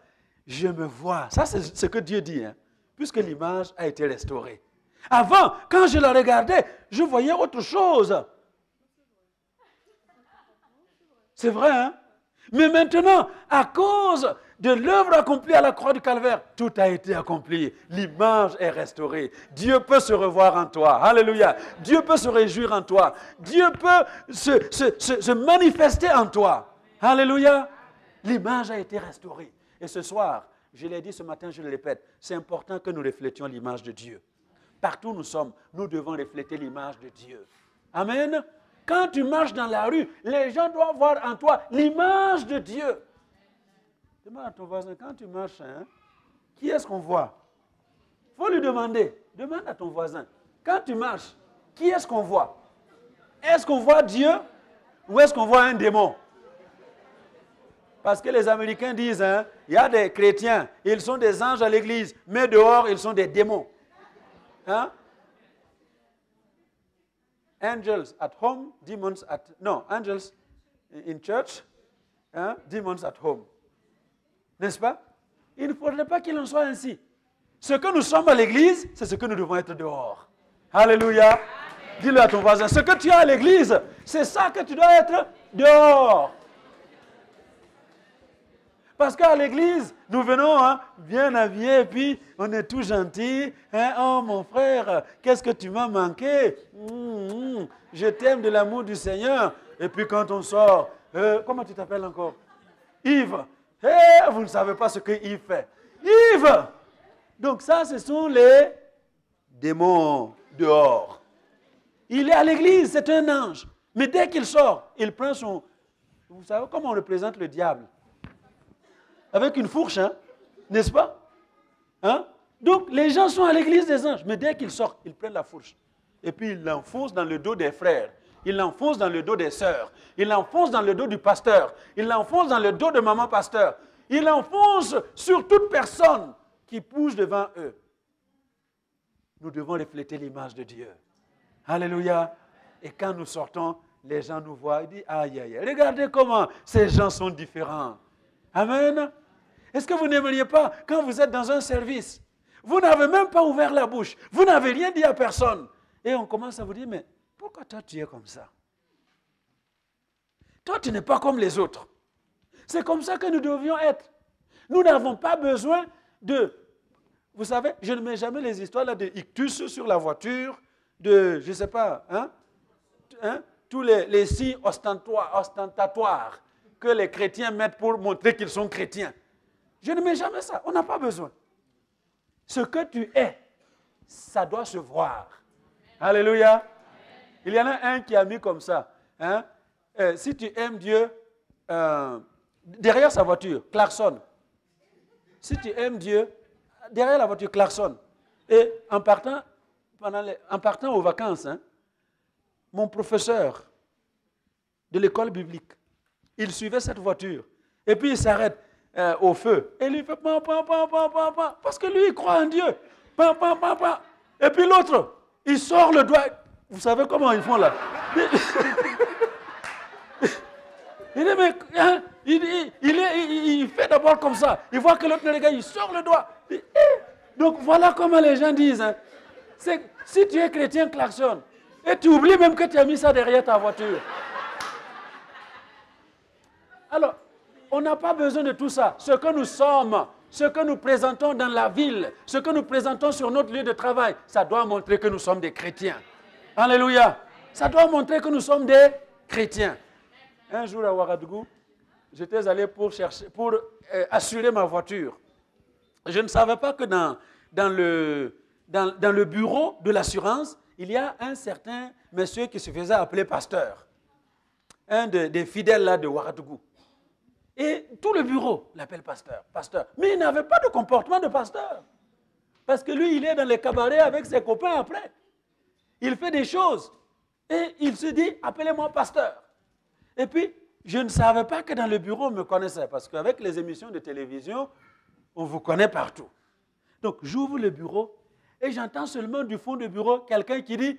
je me vois. Ça, c'est ce que Dieu dit, hein, puisque l'image a été restaurée. Avant, quand je la regardais, je voyais autre chose. C'est vrai, hein? Mais maintenant, à cause de l'œuvre accomplie à la croix du Calvaire, tout a été accompli. L'image est restaurée. Dieu peut se revoir en toi. Alléluia. Dieu peut se réjouir en toi. Dieu peut se manifester en toi. Alléluia. L'image a été restaurée. Et ce soir, je l'ai dit ce matin, je le répète, c'est important que nous reflétions l'image de Dieu. Partout où nous sommes, nous devons refléter l'image de Dieu. Amen. Quand tu marches dans la rue, les gens doivent voir en toi l'image de Dieu. Demande à ton voisin, quand tu marches, hein, qui est-ce qu'on voit? Il faut lui demander. Demande à ton voisin, quand tu marches, qui est-ce qu'on voit? Est-ce qu'on voit Dieu ou est-ce qu'on voit un démon? Parce que les Américains disent, hein, il y a des chrétiens, ils sont des anges à l'église, mais dehors, ils sont des démons. Hein? Angels at home, demons at... Non, angels in church, hein, demons at home. N'est-ce pas? Il ne faudrait pas qu'il en soit ainsi. Ce que nous sommes à l'église, c'est ce que nous devons être dehors. Alléluia. Dis-le à ton voisin, ce que tu as à l'église, c'est ça que tu dois être dehors. Parce qu'à l'église, nous venons hein, bien habillés, et puis on est tout gentil. Hein, oh mon frère, qu'est-ce que tu m'as manqué? Je t'aime de l'amour du Seigneur. Et puis quand on sort, comment tu t'appelles encore? Yves. Vous ne savez pas ce que Yves fait. Yves! Donc ça, ce sont les démons dehors. Il est à l'église, c'est un ange. Mais dès qu'il sort, il prend son... Vous savez comment on représente le diable? Avec une fourche, hein? N'est-ce pas? Hein? Donc, les gens sont à l'église des anges, mais dès qu'ils sortent, ils prennent la fourche. Et puis, ils l'enfoncent dans le dos des frères. Ils l'enfoncent dans le dos des sœurs. Ils l'enfoncent dans le dos du pasteur. Ils l'enfoncent dans le dos de maman pasteur. Ils l'enfoncent sur toute personne qui bouge devant eux. Nous devons refléter l'image de Dieu. Alléluia. Et quand nous sortons, les gens nous voient et disent, aïe, aïe, aïe, regardez comment ces gens sont différents. Amen. Est-ce que vous n'aimeriez pas, quand vous êtes dans un service, vous n'avez même pas ouvert la bouche, vous n'avez rien dit à personne, et on commence à vous dire, mais pourquoi toi tu es comme ça? Toi tu n'es pas comme les autres. C'est comme ça que nous devions être. Nous n'avons pas besoin de... Vous savez, je ne mets jamais les histoires là, de ictus sur la voiture, de, je ne sais pas, tous les signes ostentatoires que les chrétiens mettent pour montrer qu'ils sont chrétiens. Je ne mets jamais ça. On n'a pas besoin. Ce que tu es, ça doit se voir. Alléluia. Il y en a un qui a mis comme ça. Hein? Si tu aimes Dieu, derrière sa voiture, klaxonne. Si tu aimes Dieu, derrière la voiture, klaxonne. Et en partant aux vacances, hein, mon professeur de l'école biblique, il suivait cette voiture. Et puis il s'arrête au feu. Et lui fait pam, pam, pam, pam, pam, pam, parce que lui, il croit en Dieu. Pam, pam, pam, pam. Et puis l'autre, il sort le doigt. Vous savez comment ils font là? Il dit, mais, hein, il fait d'abord comme ça. Il voit que l'autre le regarde, il sort le doigt. Donc voilà comment les gens disent. Hein. Si tu es chrétien, klaxonne. Et tu oublies même que tu as mis ça derrière ta voiture. Alors, on n'a pas besoin de tout ça. Ce que nous sommes, ce que nous présentons dans la ville, ce que nous présentons sur notre lieu de travail, ça doit montrer que nous sommes des chrétiens. Alléluia. Ça doit montrer que nous sommes des chrétiens. Un jour à Ouagadougou, j'étais allé pour assurer ma voiture. Je ne savais pas que dans le bureau de l'assurance, il y a un certain monsieur qui se faisait appeler pasteur. Un des fidèles là de Ouagadougou. Et tout le bureau l'appelle pasteur, pasteur. Mais il n'avait pas de comportement de pasteur. Parce que lui, il est dans les cabarets avec ses copains après. Il fait des choses. Et il se dit, appelez-moi pasteur. Et puis, je ne savais pas que dans le bureau, on me connaissait. Parce qu'avec les émissions de télévision, on vous connaît partout. Donc, j'ouvre le bureau et j'entends seulement du fond du bureau quelqu'un qui dit,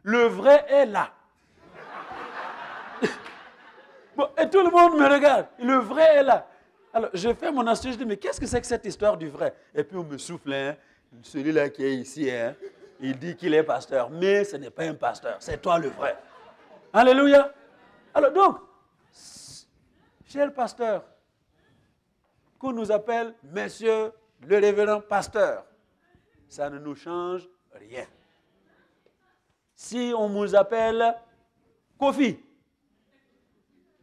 le vrai est là. Bon, et tout le monde me regarde. Le vrai est là. Alors, je fais mon astuce, je dis, mais qu'est-ce que c'est que cette histoire du vrai? Et puis, on me souffle, hein, celui-là qui est ici, hein, il dit qu'il est pasteur. Mais ce n'est pas un pasteur, c'est toi le vrai. Alléluia. Alors, donc, cher pasteur, qu'on nous appelle monsieur le révérend pasteur, ça ne nous change rien. Si on nous appelle Kofi,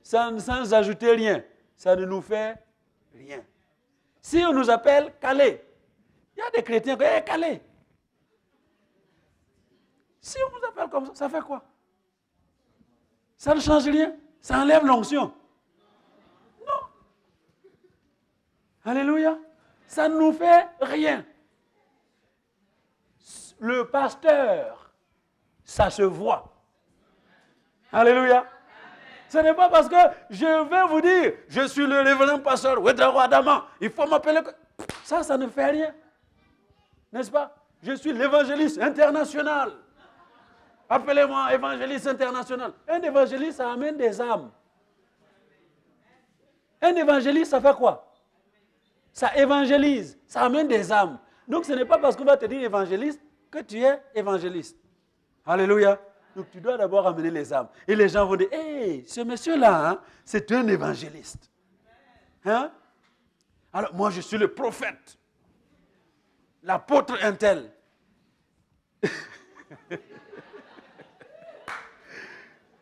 sans ajouter rien, ça ne nous fait rien. Si on nous appelle Calais, il y a des chrétiens qui disent Calais. Si on nous appelle comme ça fait quoi? Ça ne change rien. Ça enlève l'onction. Non. Alléluia. Ça ne nous fait rien. Le pasteur, ça se voit. Alléluia. Ce n'est pas parce que je vais vous dire, je suis le révérend pasteur Wedaro Adama, il faut m'appeler. Ça ne fait rien. N'est-ce pas? Je suis l'évangéliste international. Appelez-moi évangéliste international. Un évangéliste, ça amène des âmes. Un évangéliste, ça fait quoi? Ça évangélise, ça amène des âmes. Donc ce n'est pas parce qu'on va te dire évangéliste que tu es évangéliste. Alléluia. Donc tu dois d'abord amener les âmes. Et les gens vont dire, hey, ce monsieur-là, hein, c'est un évangéliste. Hein? Alors moi, je suis le prophète. L'apôtre intel.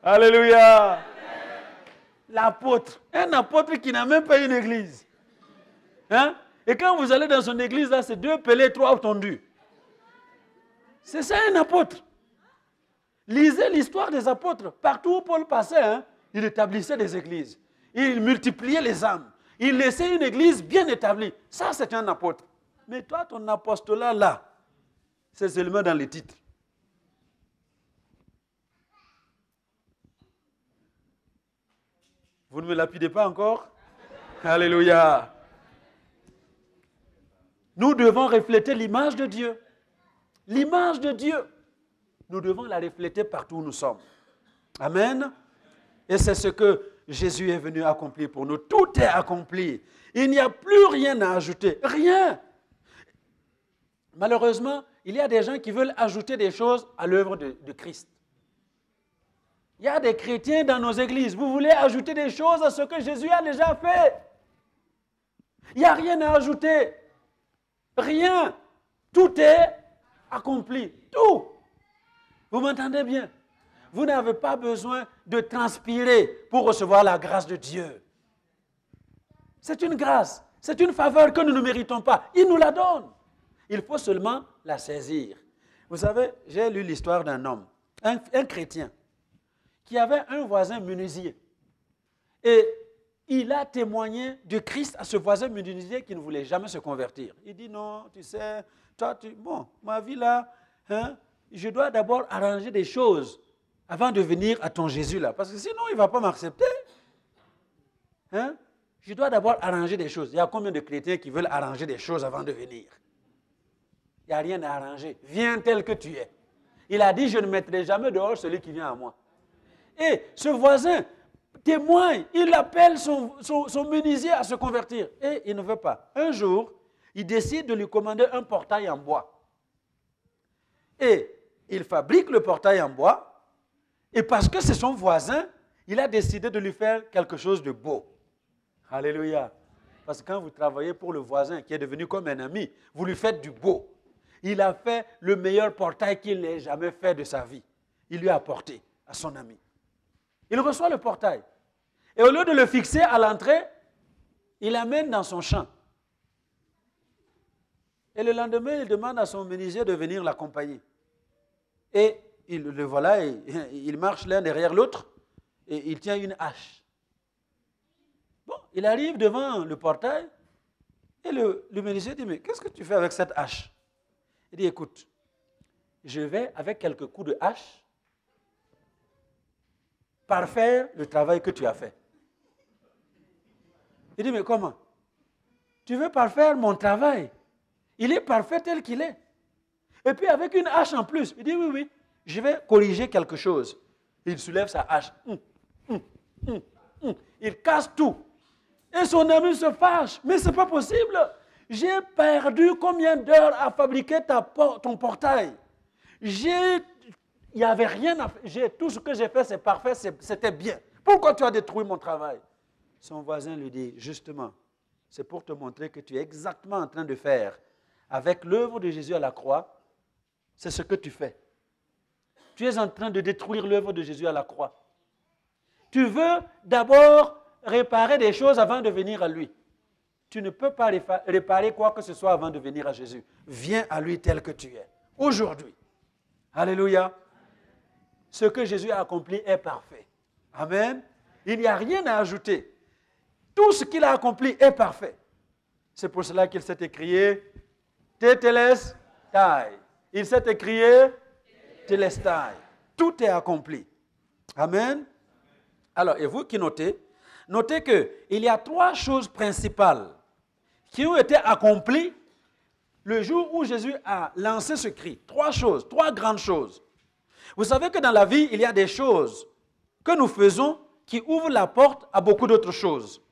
Alléluia. L'apôtre. Un apôtre qui n'a même pas une église. Hein? Et quand vous allez dans son église, là, c'est 2 pelés, 3 tondus. C'est ça un apôtre. Lisez l'histoire des apôtres. Partout où Paul passait, hein, il établissait des églises. Il multipliait les âmes. Il laissait une église bien établie. Ça, c'est un apôtre. Mais toi, ton apostolat, là, c'est seulement dans les titres. Vous ne me lapidez pas encore? Alléluia. Nous devons refléter l'image de Dieu. L'image de Dieu. Nous devons la refléter partout où nous sommes. Amen. Et c'est ce que Jésus est venu accomplir pour nous. Tout est accompli. Il n'y a plus rien à ajouter. Rien. Malheureusement, il y a des gens qui veulent ajouter des choses à l'œuvre de Christ. Il y a des chrétiens dans nos églises. Vous voulez ajouter des choses à ce que Jésus a déjà fait. Il n'y a rien à ajouter. Rien. Tout est accompli. Tout. Vous m'entendez bien? Vous n'avez pas besoin de transpirer pour recevoir la grâce de Dieu. C'est une grâce. C'est une faveur que nous ne méritons pas. Il nous la donne. Il faut seulement la saisir. Vous savez, j'ai lu l'histoire d'un homme, un chrétien, qui avait un voisin menuisier. Et il a témoigné de Christ à ce voisin menuisier qui ne voulait jamais se convertir. Il dit, non, tu sais, toi, bon, ma vie là, hein, je dois d'abord arranger des choses avant de venir à ton Jésus là. Parce que sinon, il ne va pas m'accepter. Hein? Je dois d'abord arranger des choses. Il y a combien de chrétiens qui veulent arranger des choses avant de venir? Il n'y a rien à arranger. Viens tel que tu es. Il a dit, je ne mettrai jamais dehors celui qui vient à moi. Et ce voisin témoigne, il appelle son menuisier à se convertir. Et il ne veut pas. Un jour, il décide de lui commander un portail en bois. Et il fabrique le portail en bois. Et parce que c'est son voisin, il a décidé de lui faire quelque chose de beau. Alléluia. Parce que quand vous travaillez pour le voisin qui est devenu comme un ami, vous lui faites du beau. Il a fait le meilleur portail qu'il ait jamais fait de sa vie. Il lui a apporté à son ami. Il reçoit le portail. Et au lieu de le fixer à l'entrée, il l'amène dans son champ. Et le lendemain, il demande à son menuisier de venir l'accompagner. Et le voilà, il marche l'un derrière l'autre et il tient une hache. Bon, il arrive devant le portail et le menuisier dit, mais qu'est-ce que tu fais avec cette hache? Il dit, écoute, je vais avec quelques coups de hache parfaire le travail que tu as fait. Il dit, mais comment? Tu veux parfaire mon travail? Il est parfait tel qu'il est. Et puis avec une hache en plus, il dit, oui, oui, je vais corriger quelque chose. Il soulève sa hache. Il casse tout. Et son ami se fâche. Mais ce n'est pas possible. J'ai perdu combien d'heures à fabriquer ton portail? Il n'y avait rien à faire. Tout ce que j'ai fait, c'est parfait, c'était bien. Pourquoi tu as détruit mon travail? Son voisin lui dit, justement, c'est pour te montrer que tu es exactement en train de faire. Avec l'œuvre de Jésus à la croix, c'est ce que tu fais. Tu es en train de détruire l'œuvre de Jésus à la croix. Tu veux d'abord réparer des choses avant de venir à lui. Tu ne peux pas réparer quoi que ce soit avant de venir à Jésus. Viens à lui tel que tu es, aujourd'hui. Alléluia. Ce que Jésus a accompli est parfait. Amen. Il n'y a rien à ajouter. Tout ce qu'il a accompli est parfait. C'est pour cela qu'il s'est écrié Tetelestai. Il s'est écrié Telestai. Tout est accompli. Amen. Alors, et vous qui notez qu'il y a 3 choses principales qui ont été accomplies le jour où Jésus a lancé ce cri. 3 choses, 3 grandes choses. Vous savez que dans la vie, il y a des choses que nous faisons qui ouvrent la porte à beaucoup d'autres choses.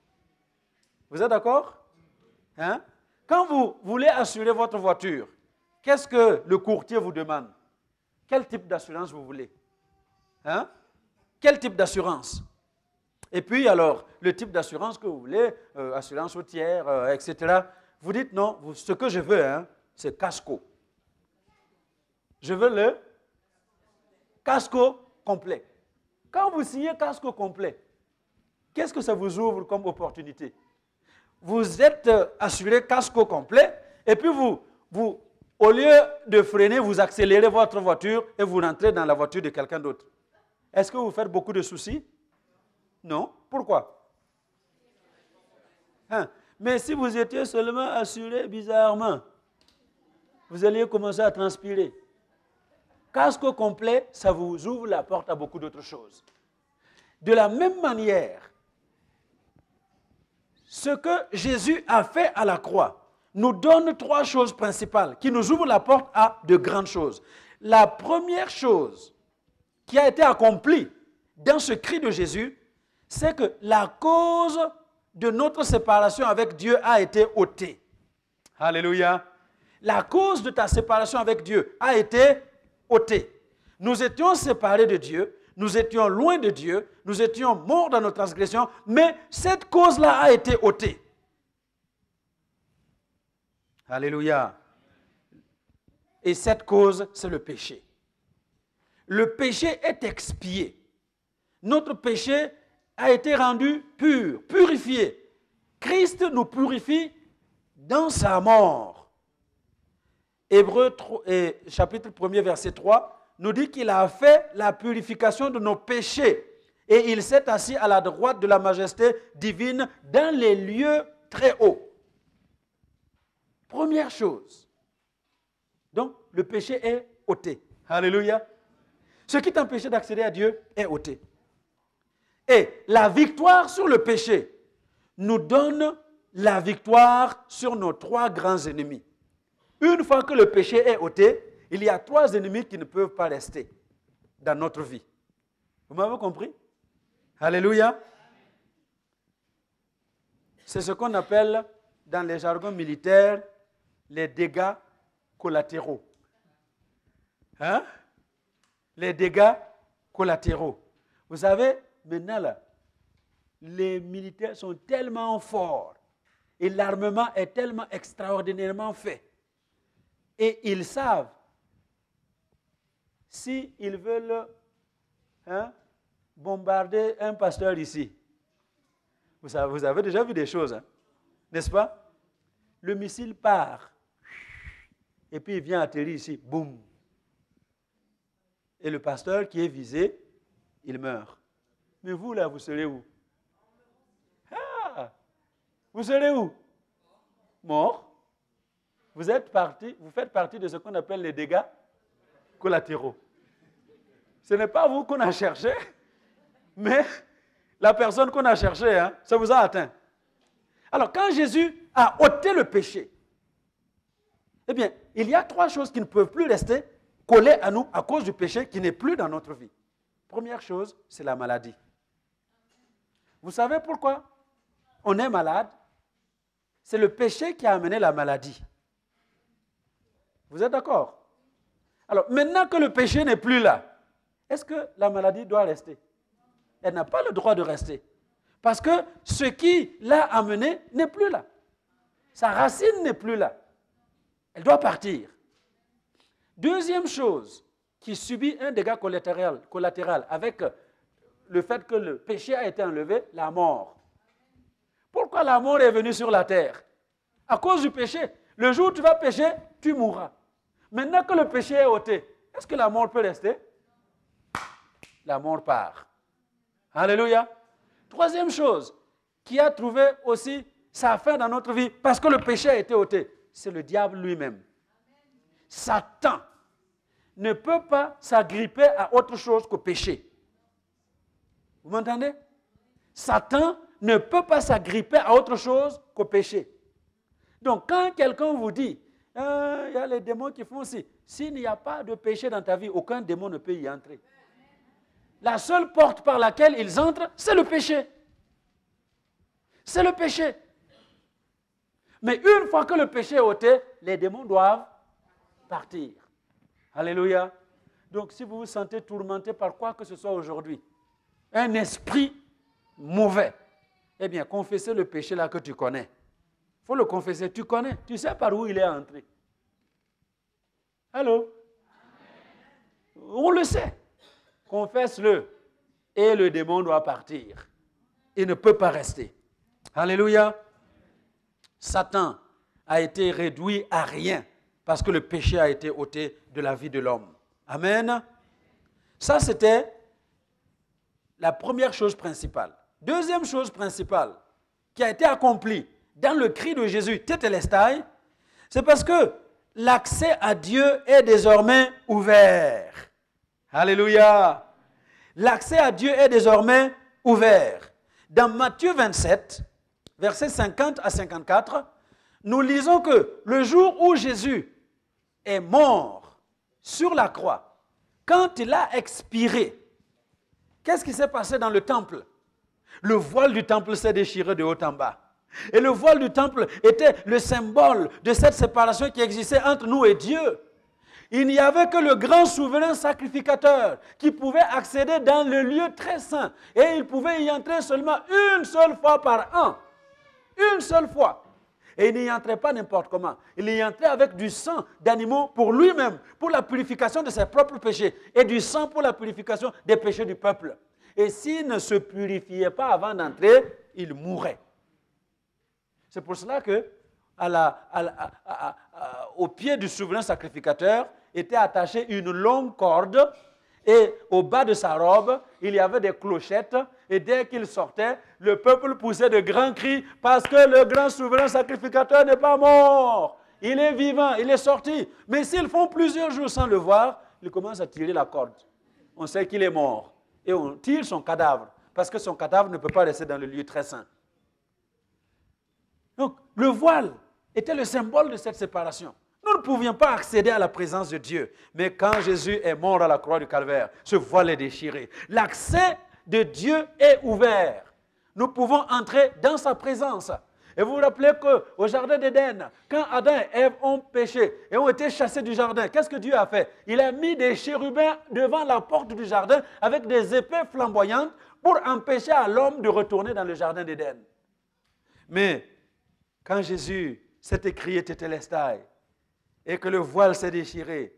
Vous êtes d'accord? Hein? Quand vous voulez assurer votre voiture, qu'est-ce que le courtier vous demande? Quel type d'assurance vous voulez? Hein? Quel type d'assurance? Et puis alors, le type d'assurance que vous voulez, assurance routière, etc. Vous dites non, ce que je veux, hein, c'est Casco. Je veux le Casco complet. Quand vous signez Casco complet, qu'est-ce que ça vous ouvre comme opportunité? Vous êtes assuré Casco complet, et puis vous, au lieu de freiner, vous accélérez votre voiture et vous rentrez dans la voiture de quelqu'un d'autre. Est-ce que vous faites beaucoup de soucis? Non. Pourquoi? Hein? Mais si vous étiez seulement assuré bizarrement, vous alliez commencer à transpirer. Casque complet, ça vous ouvre la porte à beaucoup d'autres choses. De la même manière, ce que Jésus a fait à la croix nous donne 3 choses principales qui nous ouvrent la porte à de grandes choses. La première chose qui a été accomplie dans ce cri de Jésus, c'est que la cause de notre séparation avec Dieu a été ôtée. Alléluia. La cause de ta séparation avec Dieu a été ôtée. Nous étions séparés de Dieu, nous étions loin de Dieu, nous étions morts dans nos transgressions, mais cette cause-là a été ôtée. Alléluia. Et cette cause, c'est le péché. Le péché est expié. Notre péché a été rendu pur, purifié. Christ nous purifie dans sa mort. Hébreux chapitre 1er, verset 3, nous dit qu'il a fait la purification de nos péchés et il s'est assis à la droite de la majesté divine dans les lieux très hauts. Première chose. Donc, le péché est ôté. Alléluia. Ce qui t'empêchait d'accéder à Dieu est ôté. Et la victoire sur le péché nous donne la victoire sur nos 3 grands ennemis. Une fois que le péché est ôté, il y a 3 ennemis qui ne peuvent pas rester dans notre vie. Vous m'avez compris? Alléluia. C'est ce qu'on appelle, dans les jargons militaires, les dégâts collatéraux. Hein? Les dégâts collatéraux. Vous savez, maintenant, là, les militaires sont tellement forts et l'armement est tellement extraordinairement fait. Et ils savent, s'ils veulent bombarder un pasteur ici, vous avez déjà vu des choses, hein, n'est-ce pas? Le missile part et puis il vient atterrir ici, boum. Et le pasteur qui est visé, il meurt. Mais vous, là, vous serez où? Ah! Vous serez où? Mort. Vous faites partie de ce qu'on appelle les dégâts collatéraux. Ce n'est pas vous qu'on a cherché, mais la personne qu'on a cherchée, hein, ça vous a atteint. Alors, quand Jésus a ôté le péché, eh bien, il y a 3 choses qui ne peuvent plus rester collées à nous à cause du péché qui n'est plus dans notre vie. Première chose, c'est la maladie. Vous savez pourquoi on est malade? C'est le péché qui a amené la maladie. Vous êtes d'accord? Alors, maintenant que le péché n'est plus là, est-ce que la maladie doit rester? Elle n'a pas le droit de rester. Parce que ce qui l'a amené n'est plus là. Sa racine n'est plus là. Elle doit partir. Deuxième chose qui subit un dégât collatéral avec le fait que le péché a été enlevé, la mort. Pourquoi la mort est venue sur la terre? À cause du péché. Le jour où tu vas pécher, tu mourras. Maintenant que le péché est ôté, est-ce que la mort peut rester? La mort part. Alléluia. Troisième chose qui a trouvé aussi sa fin dans notre vie parce que le péché a été ôté, c'est le diable lui-même. Satan ne peut pas s'agripper à autre chose qu'au péché. Vous m'entendez? Satan ne peut pas s'agripper à autre chose qu'au péché. Donc, quand quelqu'un vous dit, il y a les démons qui font ci, s'il n'y a pas de péché dans ta vie, aucun démon ne peut y entrer. La seule porte par laquelle ils entrent, c'est le péché. C'est le péché. Mais une fois que le péché est ôté, les démons doivent partir. Alléluia. Donc, si vous vous sentez tourmenté par quoi que ce soit aujourd'hui, un esprit mauvais, eh bien, confessez le péché là que tu connais. Il faut le confesser. Tu connais. Tu sais par où il est entré. Allô? On le sait. Confesse-le. Et le démon doit partir. Il ne peut pas rester. Alléluia. Satan a été réduit à rien parce que le péché a été ôté de la vie de l'homme. Amen. Ça, c'était la première chose principale. Deuxième chose principale qui a été accomplie dans le cri de Jésus, Tétélestai, c'est parce que l'accès à Dieu est désormais ouvert. Alléluia. L'accès à Dieu est désormais ouvert. Dans Matthieu 27, versets 50 à 54, nous lisons que le jour où Jésus est mort sur la croix, quand il a expiré, qu'est-ce qui s'est passé dans le temple? Le voile du temple s'est déchiré de haut en bas. Et le voile du temple était le symbole de cette séparation qui existait entre nous et Dieu. Il n'y avait que le grand souverain sacrificateur qui pouvait accéder dans le lieu très saint. Et il pouvait y entrer seulement une seule fois par an. Une seule fois. Et il n'y entrait pas n'importe comment. Il y entrait avec du sang d'animaux pour lui-même, pour la purification de ses propres péchés. Et du sang pour la purification des péchés du peuple. Et s'il ne se purifiait pas avant d'entrer, il mourait. C'est pour cela que au pied du souverain sacrificateur était attachée une longue corde et au bas de sa robe, il y avait des clochettes et dès qu'il sortait, le peuple poussait de grands cris parce que le grand souverain sacrificateur n'est pas mort. Il est vivant, il est sorti. Mais s'ils font plusieurs jours sans le voir, ils commencent à tirer la corde. on sait qu'il est mort. Et on tire son cadavre, parce que son cadavre ne peut pas rester dans le lieu très saint. Donc, le voile était le symbole de cette séparation. Nous ne pouvions pas accéder à la présence de Dieu. Mais quand Jésus est mort à la croix du Calvaire, ce voile est déchiré. L'accès de Dieu est ouvert. Nous pouvons entrer dans sa présence. Et vous vous rappelez qu'au jardin d'Éden, quand Adam et Ève ont péché et ont été chassés du jardin, qu'est-ce que Dieu a fait? Il a mis des chérubins devant la porte du jardin avec des épées flamboyantes pour empêcher à l'homme de retourner dans le jardin d'Éden. Mais quand Jésus s'est écrié Tétélestai et que le voile s'est déchiré,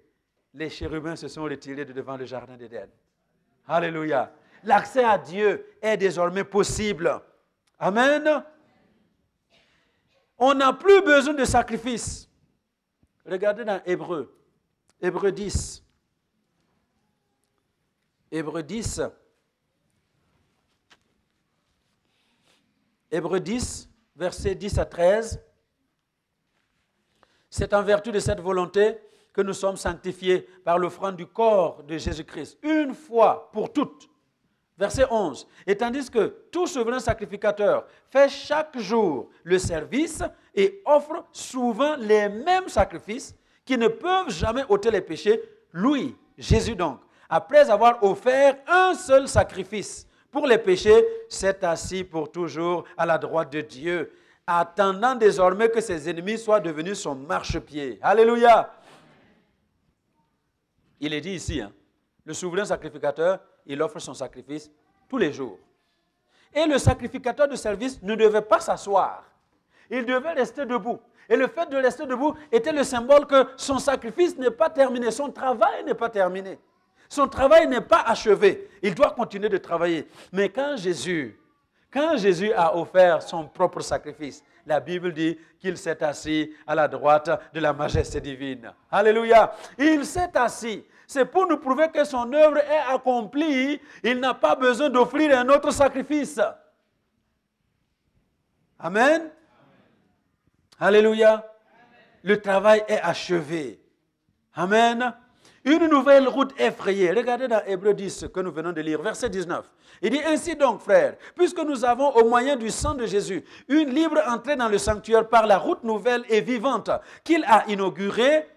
les chérubins se sont retirés de devant le jardin d'Éden. Alléluia. L'accès à Dieu est désormais possible. Amen. On n'a plus besoin de sacrifice. Regardez dans Hébreux. Hébreux 10. Hébreux 10. Hébreux 10, versets 10 à 13. C'est en vertu de cette volonté que nous sommes sanctifiés par l'offrande du corps de Jésus-Christ, une fois pour toutes. Verset 11. Et tandis que tout souverain sacrificateur fait chaque jour le service et offre souvent les mêmes sacrifices qui ne peuvent jamais ôter les péchés, lui, Jésus donc, après avoir offert un seul sacrifice pour les péchés, s'est assis pour toujours à la droite de Dieu, attendant désormais que ses ennemis soient devenus son marchepied. Alléluia! Il est dit ici, le souverain sacrificateur, il offre son sacrifice tous les jours. Et le sacrificateur de service ne devait pas s'asseoir. Il devait rester debout. Et le fait de rester debout était le symbole que son sacrifice n'est pas terminé, son travail n'est pas terminé. Son travail n'est pas achevé. Il doit continuer de travailler. Mais quand Jésus a offert son propre sacrifice, la Bible dit qu'il s'est assis à la droite de la majesté divine. Alléluia. Il s'est assis. C'est pour nous prouver que son œuvre est accomplie. Il n'a pas besoin d'offrir un autre sacrifice. Amen. Amen. Alléluia. Amen. Le travail est achevé. Amen. Une nouvelle route est frayée. Regardez dans Hébreux 10 que nous venons de lire, verset 19. Il dit ainsi donc, frères, puisque nous avons au moyen du sang de Jésus une libre entrée dans le sanctuaire par la route nouvelle et vivante qu'il a inaugurée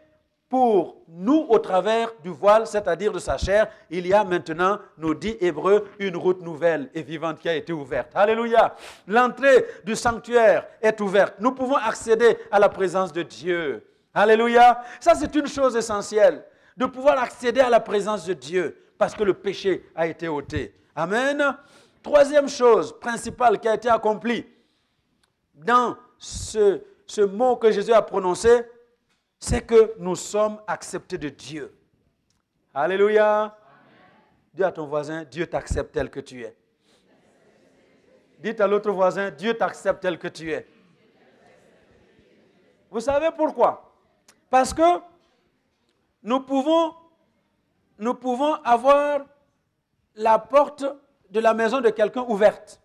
pour nous au travers du voile, c'est-à-dire de sa chair, il y a maintenant, nous dit Hébreux, une route nouvelle et vivante qui a été ouverte. Alléluia. L'entrée du sanctuaire est ouverte. Nous pouvons accéder à la présence de Dieu. Alléluia. Ça, c'est une chose essentielle, de pouvoir accéder à la présence de Dieu parce que le péché a été ôté. Amen. Troisième chose principale qui a été accomplie dans ce mot que Jésus a prononcé, c'est que nous sommes acceptés de Dieu. Alléluia. Amen. Dis à ton voisin, Dieu t'accepte tel que tu es. Dites à l'autre voisin, Dieu t'accepte tel que tu es. Vous savez pourquoi? Parce que nous pouvons avoir la porte de la maison de quelqu'un ouverte.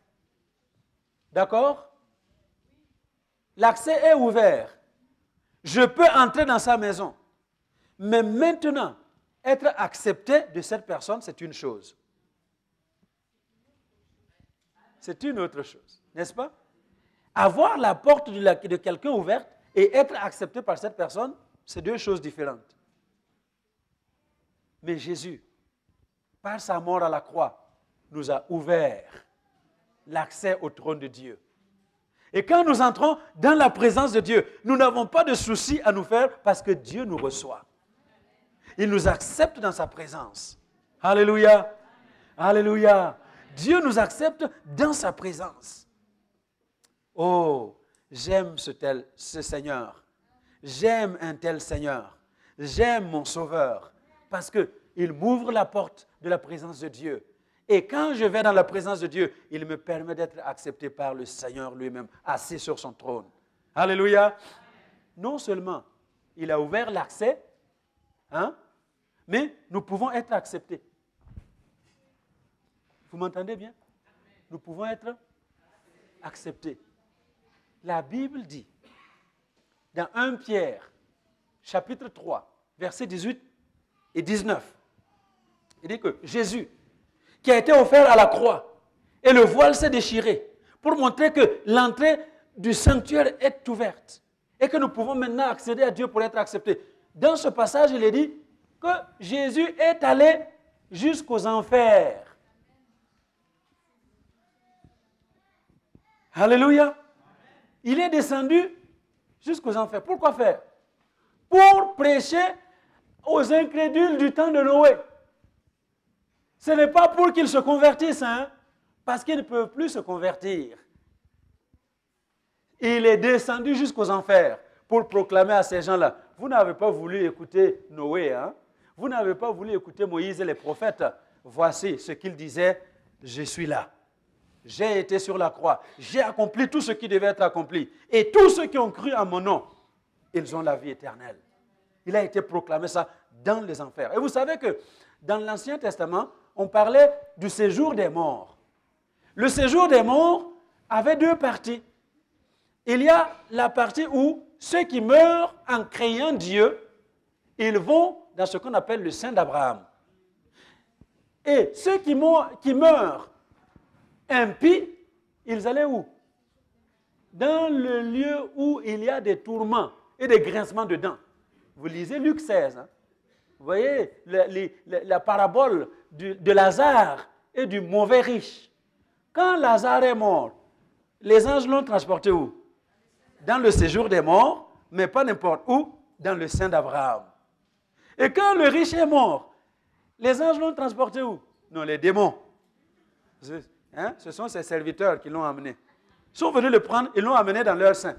D'accord? L'accès est ouvert. Je peux entrer dans sa maison. Mais maintenant, être accepté de cette personne, c'est une chose. C'est une autre chose, n'est-ce pas? Avoir la porte de quelqu'un ouverte et être accepté par cette personne, c'est deux choses différentes. Mais Jésus, par sa mort à la croix, nous a ouvert l'accès au trône de Dieu. Et quand nous entrons dans la présence de Dieu, nous n'avons pas de soucis à nous faire parce que Dieu nous reçoit. Il nous accepte dans sa présence. Alléluia. Alléluia. Dieu nous accepte dans sa présence. Oh, j'aime ce Seigneur. J'aime un tel Seigneur. J'aime mon Sauveur. Parce qu'il m'ouvre la porte de la présence de Dieu. Et quand je vais dans la présence de Dieu, il me permet d'être accepté par le Seigneur lui-même, assis sur son trône. Alléluia. Non seulement il a ouvert l'accès, mais nous pouvons être acceptés. Vous m'entendez bien? Nous pouvons être acceptés. La Bible dit, dans 1 Pierre, chapitre 3, versets 18 et 19, Il dit que Jésus, qui a été offert à la croix, et le voile s'est déchiré, pour montrer que l'entrée du sanctuaire est ouverte, et que nous pouvons maintenant accéder à Dieu pour être acceptés. Dans ce passage, il est dit que Jésus est allé jusqu'aux enfers. Alléluia. Il est descendu jusqu'aux enfers. Pourquoi faire? Pour prêcher aux incrédules du temps de Noé. Ce n'est pas pour qu'ils se convertissent, hein, parce qu'ils ne peuvent plus se convertir. Il est descendu jusqu'aux enfers pour proclamer à ces gens-là, vous n'avez pas voulu écouter Noé, hein? Vous n'avez pas voulu écouter Moïse et les prophètes. Voici ce qu'ils disaient, je suis là. J'ai été sur la croix. J'ai accompli tout ce qui devait être accompli. Et tous ceux qui ont cru en mon nom, ils ont la vie éternelle. Il a été proclamé ça dans les enfers. Et vous savez que dans l'Ancien Testament, on parlait du séjour des morts. Le séjour des morts avait deux parties. Il y a la partie où ceux qui meurent en craignant Dieu, ils vont dans ce qu'on appelle le sein d'Abraham. Et ceux qui meurent impies, ils allaient où? Dans le lieu où il y a des tourments et des grincements de dents. Vous lisez Luc 16. Hein? Vous voyez la parabole de Lazare et du mauvais riche. Quand Lazare est mort, les anges l'ont transporté où? Dans le séjour des morts, mais pas n'importe où, dans le sein d'Abraham. Et quand le riche est mort, les anges l'ont transporté où? Non, les démons. Hein? Ce sont ses serviteurs qui l'ont amené. Ils sont venus le prendre et l'ont amené dans leur sein.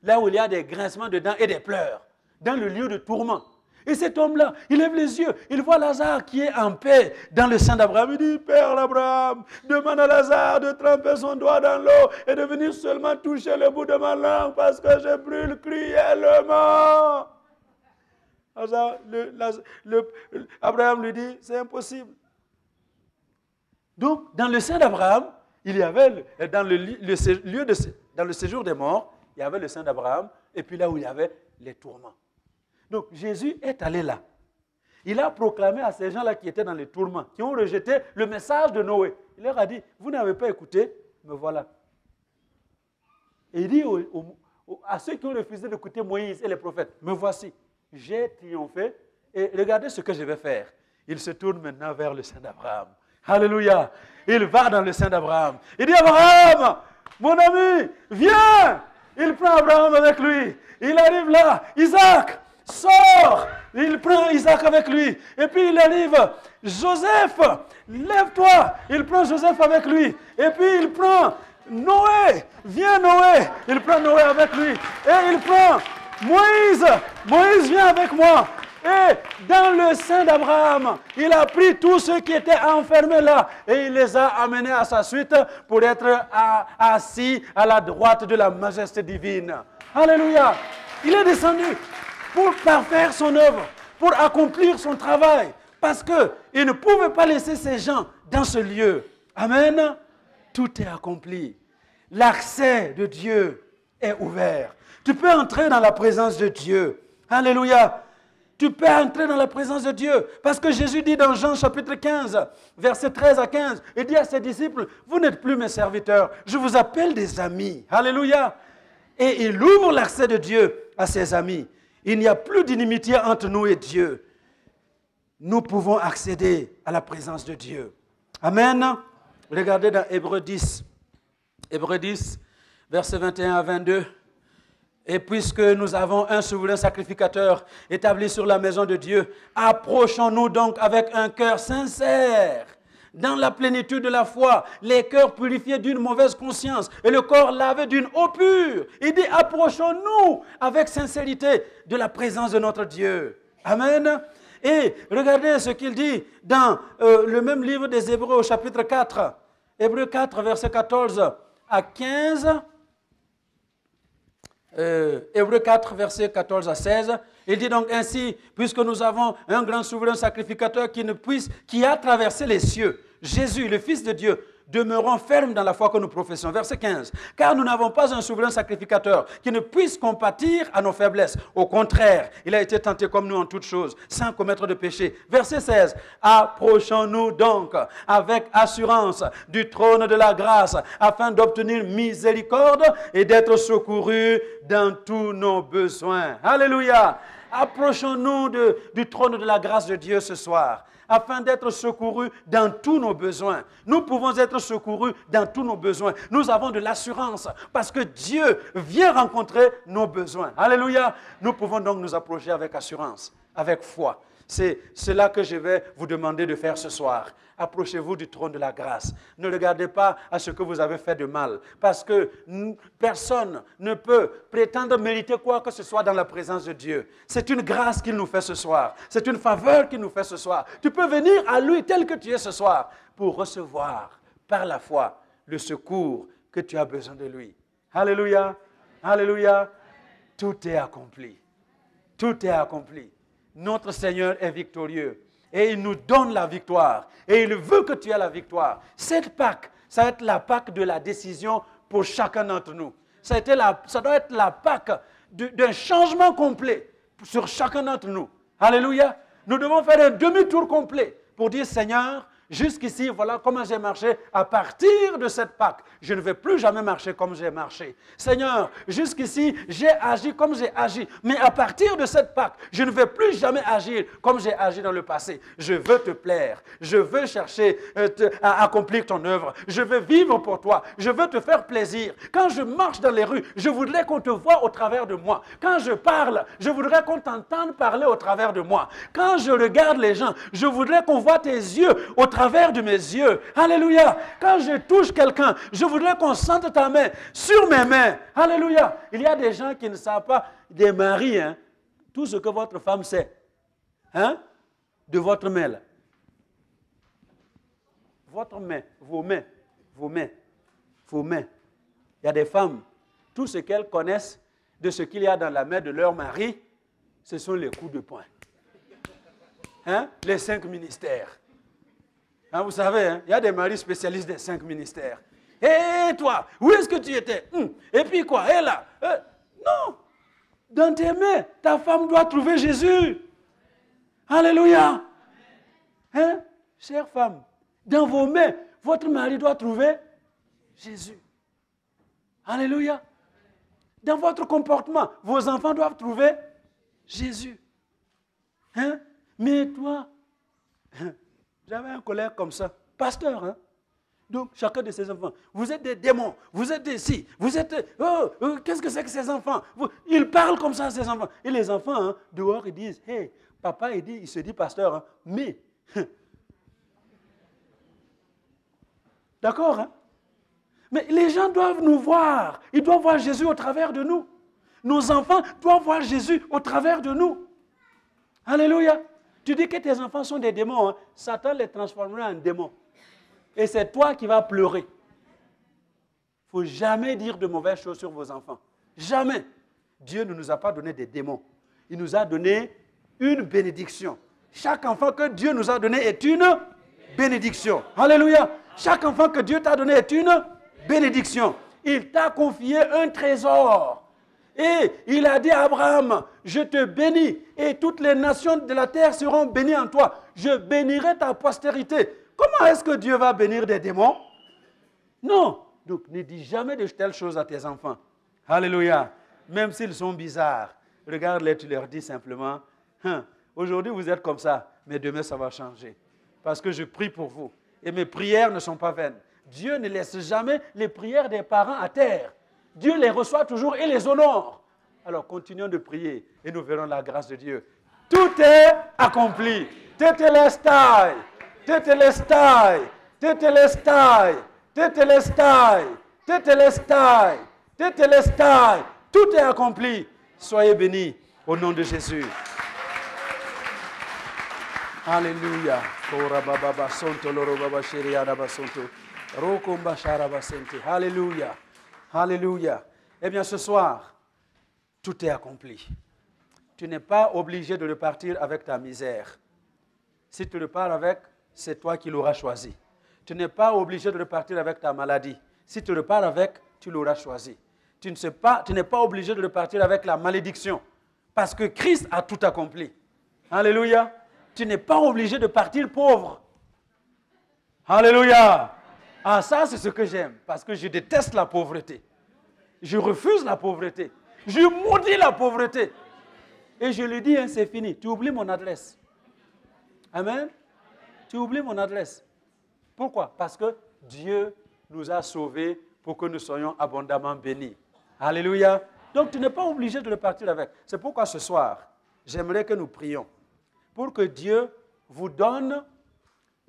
Là où il y a des grincements de dents et des pleurs. Dans le lieu de tourment. Et cet homme-là, il lève les yeux, il voit Lazare qui est en paix dans le sein d'Abraham. Il dit, Père Abraham, demande à Lazare de tremper son doigt dans l'eau et de venir seulement toucher le bout de ma langue parce que je brûle cruellement. Abraham lui dit, c'est impossible. Donc, dans le sein d'Abraham, il y avait, dans le séjour des morts, il y avait le sein d'Abraham, et puis là où il y avait les tourments. Donc, Jésus est allé là. Il a proclamé à ces gens-là qui étaient dans les tourments, qui ont rejeté le message de Noé. Il leur a dit, vous n'avez pas écouté, me voilà. Et il dit à ceux qui ont refusé d'écouter Moïse et les prophètes, me voici, j'ai triomphé, et regardez ce que je vais faire. Il se tourne maintenant vers le sein d'Abraham. Alléluia. Il va dans le sein d'Abraham. Il dit, Abraham, mon ami, viens. Il prend Abraham avec lui. Il arrive là. Isaac, sors. Il prend Isaac avec lui. Et puis il arrive. Joseph, lève-toi. Il prend Joseph avec lui. Et puis il prend Noé. Viens Noé. Il prend Noé avec lui. Et il prend Moïse. Moïse, viens avec moi. Et dans le sein d'Abraham, il a pris tous ceux qui étaient enfermés là et il les a amenés à sa suite pour être assis à la droite de la majesté divine. Alléluia. Il est descendu pour parfaire son œuvre, pour accomplir son travail, parce qu'il ne pouvait pas laisser ces gens dans ce lieu. Amen. Tout est accompli. L'accès de Dieu est ouvert. Tu peux entrer dans la présence de Dieu. Alléluia. Tu peux entrer dans la présence de Dieu. Parce que Jésus dit dans Jean chapitre 15, versets 13 à 15, il dit à ses disciples, vous n'êtes plus mes serviteurs, je vous appelle des amis. Alléluia. Et il ouvre l'accès de Dieu à ses amis. Il n'y a plus d'inimitié entre nous et Dieu. Nous pouvons accéder à la présence de Dieu. Amen. Regardez dans Hébreux 10. Hébreux 10, versets 21 à 22. Et puisque nous avons un souverain sacrificateur établi sur la maison de Dieu, approchons-nous donc avec un cœur sincère, dans la plénitude de la foi, les cœurs purifiés d'une mauvaise conscience et le corps lavé d'une eau pure. Il dit, approchons-nous avec sincérité de la présence de notre Dieu. Amen. Et regardez ce qu'il dit dans le même livre des Hébreux au chapitre 4. Hébreux 4, verset 14 à 15. Hébreux 4, versets 14 à 16, il dit donc ainsi, puisque nous avons un grand souverain sacrificateur qui a traversé les cieux, Jésus, le Fils de Dieu, demeurons fermes dans la foi que nous professons. Verset 15. Car nous n'avons pas un souverain sacrificateur qui ne puisse compatir à nos faiblesses. Au contraire, il a été tenté comme nous en toutes choses, sans commettre de péché. Verset 16. Approchons-nous donc avec assurance du trône de la grâce, afin d'obtenir miséricorde et d'être secourus dans tous nos besoins. Alléluia. Approchons-nous du trône de la grâce de Dieu ce soir, afin d'être secourus dans tous nos besoins. Nous pouvons être secourus dans tous nos besoins. Nous avons de l'assurance parce que Dieu vient rencontrer nos besoins. Alléluia. Nous pouvons donc nous approcher avec assurance, avec foi. C'est cela que je vais vous demander de faire ce soir. Approchez-vous du trône de la grâce. Ne regardez pas à ce que vous avez fait de mal, parce que personne ne peut prétendre mériter quoi que ce soit dans la présence de Dieu. C'est une grâce qu'il nous fait ce soir. C'est une faveur qu'il nous fait ce soir. Tu peux venir à lui tel que tu es ce soir pour recevoir par la foi le secours que tu as besoin de lui. Alléluia. Alléluia. Tout est accompli. Tout est accompli. Notre Seigneur est victorieux et il nous donne la victoire et il veut que tu aies la victoire. Cette Pâque, ça va être la Pâque de la décision pour chacun d'entre nous. Ça doit être la Pâque d'un changement complet sur chacun d'entre nous. Alléluia. Nous devons faire un demi-tour complet pour dire Seigneur, jusqu'ici, voilà comment j'ai marché. À partir de cette Pâque, je ne vais plus jamais marcher comme j'ai marché. Seigneur, jusqu'ici, j'ai agi comme j'ai agi. Mais à partir de cette Pâque, je ne vais plus jamais agir comme j'ai agi dans le passé. Je veux te plaire. Je veux chercher à accomplir ton œuvre. Je veux vivre pour toi. Je veux te faire plaisir. Quand je marche dans les rues, je voudrais qu'on te voie au travers de moi. Quand je parle, je voudrais qu'on t'entende parler au travers de moi. Quand je regarde les gens, je voudrais qu'on voit tes yeux au travers de mes yeux. Alléluia. Quand je touche quelqu'un, je voudrais qu'on sente ta main sur mes mains. Alléluia. Il y a des gens qui ne savent pas, des maris, tout ce que votre femme sait, de votre main là. Votre main, vos mains, vos mains, vos mains. Il y a des femmes, tout ce qu'elles connaissent de ce qu'il y a dans la main de leur mari, ce sont les coups de poing. Les 5 ministères. Vous savez, il y a des maris spécialistes des 5 ministères. Hé, toi, où est-ce que tu étais? Et puis quoi? Et là? Non. Dans tes mains, ta femme doit trouver Jésus. Alléluia. Chère femme, dans vos mains, votre mari doit trouver Jésus. Alléluia. Dans votre comportement, vos enfants doivent trouver Jésus. Mais toi, j'avais un collègue comme ça, pasteur, Donc, chacun de ses enfants, vous êtes des démons, vous êtes des si, vous êtes... qu'est-ce que c'est que ces enfants? Ils parlent comme ça, ces enfants. Et les enfants, dehors, ils disent, hey, papa, il se dit pasteur, mais... D'accord, Mais les gens doivent nous voir. Ils doivent voir Jésus au travers de nous. Nos enfants doivent voir Jésus au travers de nous. Alléluia. Tu dis que tes enfants sont des démons, Satan les transformera en démons. Et c'est toi qui vas pleurer. Il ne faut jamais dire de mauvaises choses sur vos enfants. Jamais. Dieu ne nous a pas donné des démons. Il nous a donné une bénédiction. Chaque enfant que Dieu nous a donné est une bénédiction. Alléluia. Chaque enfant que Dieu t'a donné est une bénédiction. Il t'a confié un trésor. Et il a dit à Abraham, je te bénis et toutes les nations de la terre seront bénies en toi. Je bénirai ta postérité. Comment est-ce que Dieu va bénir des démons? Non. Donc, ne dis jamais de telles choses à tes enfants. Alléluia. Même s'ils sont bizarres. Regarde-les, tu leur dis simplement, aujourd'hui vous êtes comme ça, mais demain ça va changer. Parce que je prie pour vous. Et mes prières ne sont pas vaines. Dieu ne laisse jamais les prières des parents à terre. Dieu les reçoit toujours et les honore. Alors continuons de prier et nous verrons la grâce de Dieu. Tout est accompli. Tetelestai, tetelestai, tetelestai, tetelestai, tetelestai, tetelestai. Tout est accompli. Soyez bénis au nom de Jésus. Alléluia. Alléluia. Alléluia. Eh bien, ce soir, tout est accompli. Tu n'es pas obligé de repartir avec ta misère. Si tu le pars avec, c'est toi qui l'auras choisi. Tu n'es pas obligé de repartir avec ta maladie. Si tu repars avec, tu l'auras choisi. Tu n'es pas obligé de repartir avec la malédiction. Parce que Christ a tout accompli. Alléluia. Tu n'es pas obligé de partir pauvre. Alléluia. Ah, ça, c'est ce que j'aime. Parce que je déteste la pauvreté. Je refuse la pauvreté. Je maudis la pauvreté. Et je lui dis, hein, c'est fini. Tu oublies mon adresse. Amen. Tu oublies mon adresse. Pourquoi? Parce que Dieu nous a sauvés pour que nous soyons abondamment bénis. Alléluia. Donc, tu n'es pas obligé de le partir avec. C'est pourquoi ce soir, j'aimerais que nous prions pour que Dieu vous donne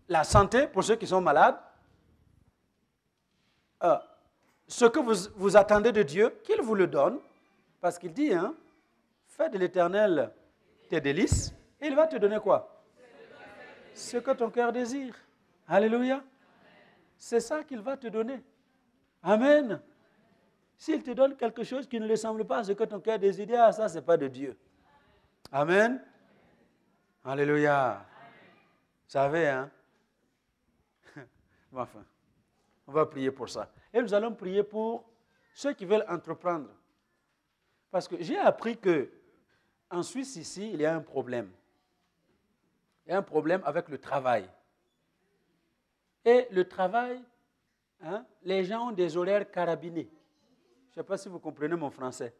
la santé pour ceux qui sont malades. Ce que vous attendez de Dieu, qu'il vous le donne. Parce qu'il dit, hein, fais de l'Éternel tes délices. Et il va te donner quoi? Ce que ton cœur désire. Alléluia. C'est ça qu'il va te donner. Amen. S'il te donne quelque chose qui ne ressemble pas à ce que ton cœur désire, ah, ça, ce n'est pas de Dieu. Amen. Alléluia. Vous savez, hein? Enfin, on va prier pour ça. Et nous allons prier pour ceux qui veulent entreprendre. Parce que j'ai appris qu'en Suisse, ici, il y a un problème. Il y a un problème avec le travail. Et le travail, hein, les gens ont des horaires carabinés. Je ne sais pas si vous comprenez mon français.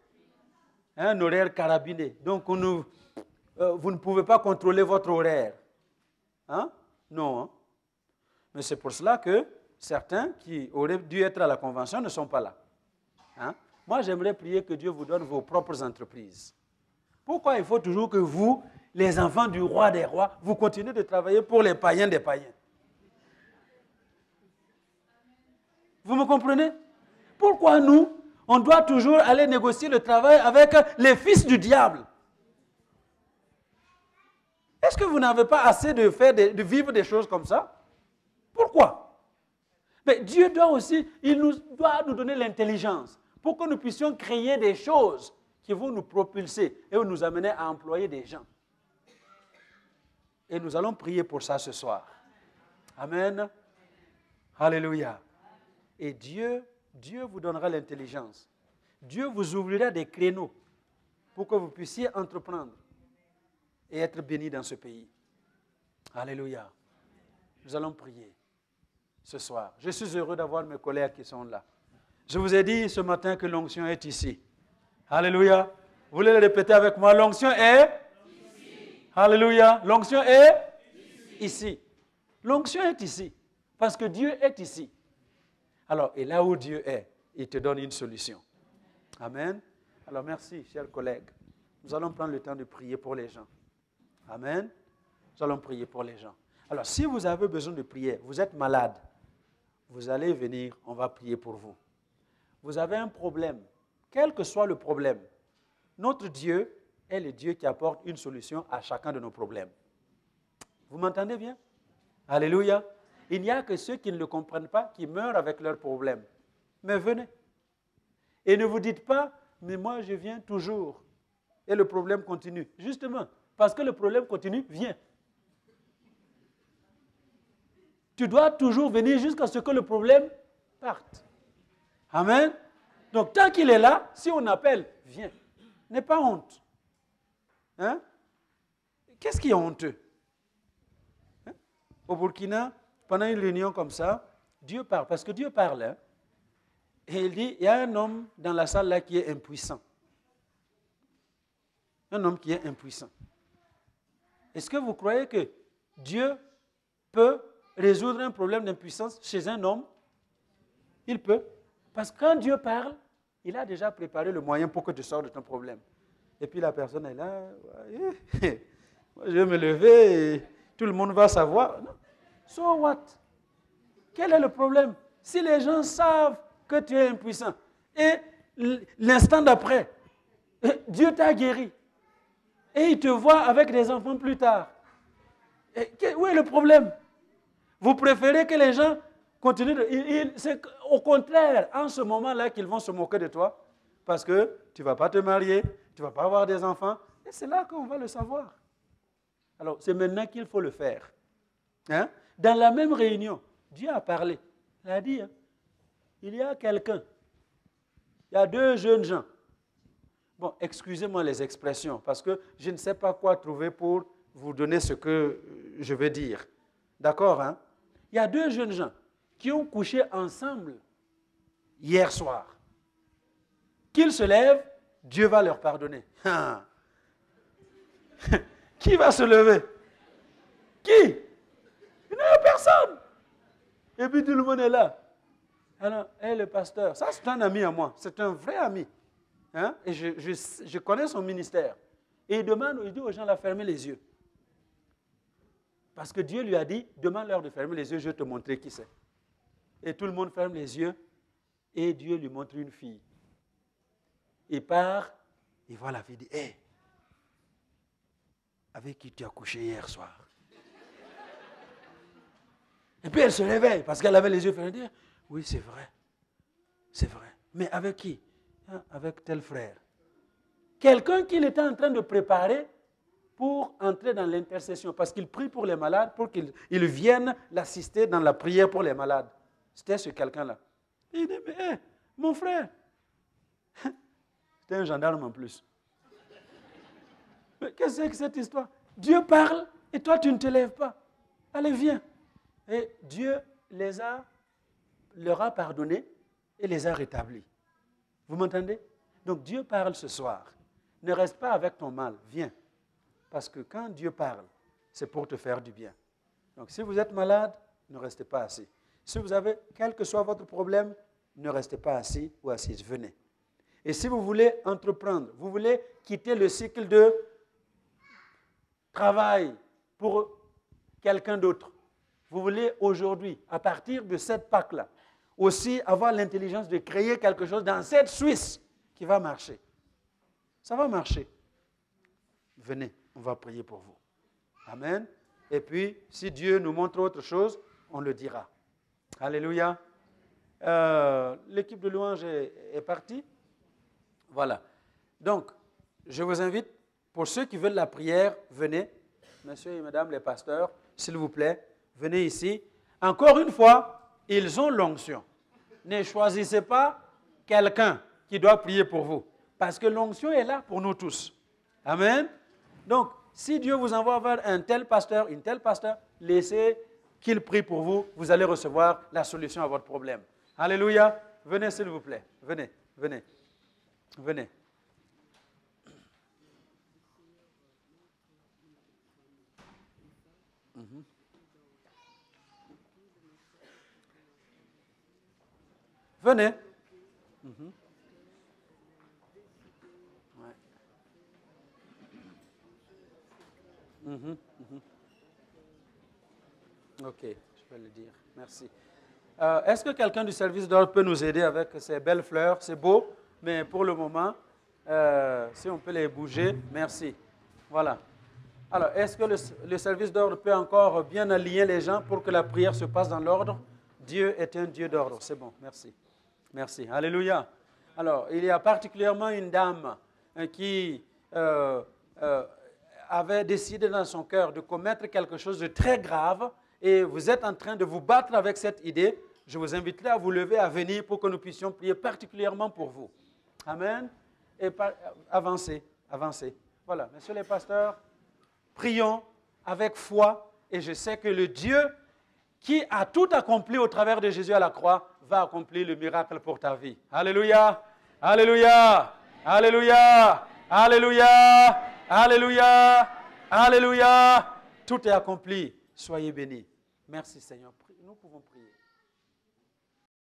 Un horaire carabiné. Donc, vous ne pouvez pas contrôler votre horaire. Hein? Non. Hein? Mais c'est pour cela que certains qui auraient dû être à la convention ne sont pas là. Hein? Moi, j'aimerais prier que Dieu vous donne vos propres entreprises. Pourquoi il faut toujours que vous, les enfants du roi des rois, vous continuez de travailler pour les païens des païens? Vous me comprenez? Pourquoi nous, on doit toujours aller négocier le travail avec les fils du diable? Est-ce que vous n'avez pas assez de vivre des choses comme ça? Pourquoi? Mais Dieu doit aussi, doit nous donner l'intelligence pour que nous puissions créer des choses qui vont nous propulser et nous amener à employer des gens. Et nous allons prier pour ça ce soir. Amen. Alléluia. Et Dieu vous donnera l'intelligence. Dieu vous ouvrira des créneaux pour que vous puissiez entreprendre et être bénis dans ce pays. Alléluia. Nous allons prier ce soir. Je suis heureux d'avoir mes collègues qui sont là. Je vous ai dit ce matin que l'onction est ici. Alléluia. Vous voulez le répéter avec moi? L'onction est ici. Alléluia. L'onction est ici. L'onction est ici. Parce que Dieu est ici. Alors, et là où Dieu est, il te donne une solution. Amen. Alors, merci, chers collègues. Nous allons prendre le temps de prier pour les gens. Amen. Nous allons prier pour les gens. Alors, si vous avez besoin de prier, vous êtes malade, vous allez venir, on va prier pour vous. Vous avez un problème, quel que soit le problème, notre Dieu est le Dieu qui apporte une solution à chacun de nos problèmes. Vous m'entendez bien? Alléluia. Il n'y a que ceux qui ne le comprennent pas qui meurent avec leurs problèmes. Mais venez. Et ne vous dites pas, mais moi je viens toujours. Et le problème continue. Justement, parce que le problème continue, viens. Tu dois toujours venir jusqu'à ce que le problème parte. Amen. Donc tant qu'il est là, si on appelle, viens. N'aie pas honte. Hein? Qu'est-ce qui est honteux? Hein? Au Burkina, pendant une réunion comme ça, Dieu parle, parce que Dieu parle. Hein? Et il dit, il y a un homme dans la salle là qui est impuissant. Un homme qui est impuissant. Est-ce que vous croyez que Dieu peut résoudre un problème d'impuissance chez un homme? Il peut. Parce que quand Dieu parle, il a déjà préparé le moyen pour que tu sors de ton problème. Et puis la personne est là, je vais me lever et tout le monde va savoir. Non. So what? Quel est le problème? Si les gens savent que tu es impuissant et l'instant d'après, Dieu t'a guéri et il te voit avec des enfants plus tard. Où est le problème? Vous préférez que les gens continuent c'est au contraire, en ce moment-là, qu'ils vont se moquer de toi parce que tu ne vas pas te marier, tu ne vas pas avoir des enfants. Et c'est là qu'on va le savoir. Alors, c'est maintenant qu'il faut le faire. Hein? Dans la même réunion, Dieu a parlé. Il a dit, hein, il y a quelqu'un. Il y a 2 jeunes gens. Bon, excusez-moi les expressions, parce que je ne sais pas quoi trouver pour vous donner ce que je veux dire. D'accord, hein? Il y a 2 jeunes gens qui ont couché ensemble hier soir. Qu'ils se lèvent, Dieu va leur pardonner. Qui va se lever? Qui? Il n'y a personne. Et puis tout le monde est là. Alors, le pasteur, ça c'est un ami à moi, c'est un vrai ami. Hein? Et je connais son ministère. Et il dit aux gens de fermer les yeux. Parce que Dieu lui a dit, demande-leur de fermer les yeux, je vais te montrer qui c'est. Et tout le monde ferme les yeux. Et Dieu lui montre une fille. Il part, il voit la fille, il dit, hé, avec qui tu as couché hier soir? Et puis elle se réveille, parce qu'elle avait les yeux fermés, elle dit, oui, c'est vrai. C'est vrai. Mais avec qui? Avec tel frère. Quelqu'un qu'il était en train de préparer pour entrer dans l'intercession, parce qu'il prie pour les malades, pour qu'ils viennent l'assister dans la prière pour les malades. C'était ce quelqu'un-là. Il dit, mais mon frère, c'était un gendarme en plus. Mais qu'est-ce que c'est que cette histoire? Dieu parle et toi tu ne te lèves pas. Allez, viens. Et Dieu leur a pardonné et les a rétablis. Vous m'entendez? Donc Dieu parle ce soir. Ne reste pas avec ton mal, viens. Parce que quand Dieu parle, c'est pour te faire du bien. Donc si vous êtes malade, ne restez pas assis. Si vous avez, quel que soit votre problème, ne restez pas assis ou assise, venez. Et si vous voulez entreprendre, vous voulez quitter le cycle de travail pour quelqu'un d'autre, vous voulez aujourd'hui, à partir de cette Pâque-là, aussi avoir l'intelligence de créer quelque chose dans cette Suisse qui va marcher. Ça va marcher. Venez, on va prier pour vous. Amen. Et puis, si Dieu nous montre autre chose, on le dira. Alléluia. L'équipe de louange est partie. Voilà. Donc, je vous invite, pour ceux qui veulent la prière, venez. Messieurs et mesdames les pasteurs, s'il vous plaît, venez ici. Encore une fois, ils ont l'onction. Ne choisissez pas quelqu'un qui doit prier pour vous. Parce que l'onction est là pour nous tous. Amen. Donc, si Dieu vous envoie vers un tel pasteur, une telle pasteur, laissez qu'il prie pour vous. Vous allez recevoir la solution à votre problème. Alléluia. Venez s'il vous plaît. Venez, venez. Venez. Venez. Ok, je vais le dire. Merci. Est-ce que quelqu'un du service d'ordre peut nous aider avec ces belles fleurs? C'est beau, mais pour le moment, si on peut les bouger, merci. Voilà. Alors, est-ce que le service d'ordre peut encore bien aligner les gens pour que la prière se passe dans l'ordre? Dieu est un Dieu d'ordre. C'est bon, merci. Merci. Alléluia. Alors, il y a particulièrement une dame qui avait décidé dans son cœur de commettre quelque chose de très grave et vous êtes en train de vous battre avec cette idée. Je vous inviterai à vous lever, à venir pour que nous puissions prier particulièrement pour vous. Amen. Et avancez, avancez. Voilà, messieurs les pasteurs, prions avec foi et je sais que le Dieu qui a tout accompli au travers de Jésus à la croix va accomplir le miracle pour ta vie. Alléluia, alléluia, alléluia, alléluia, alléluia, alléluia. Tout est accompli. Soyez bénis. Merci Seigneur. Nous pouvons prier.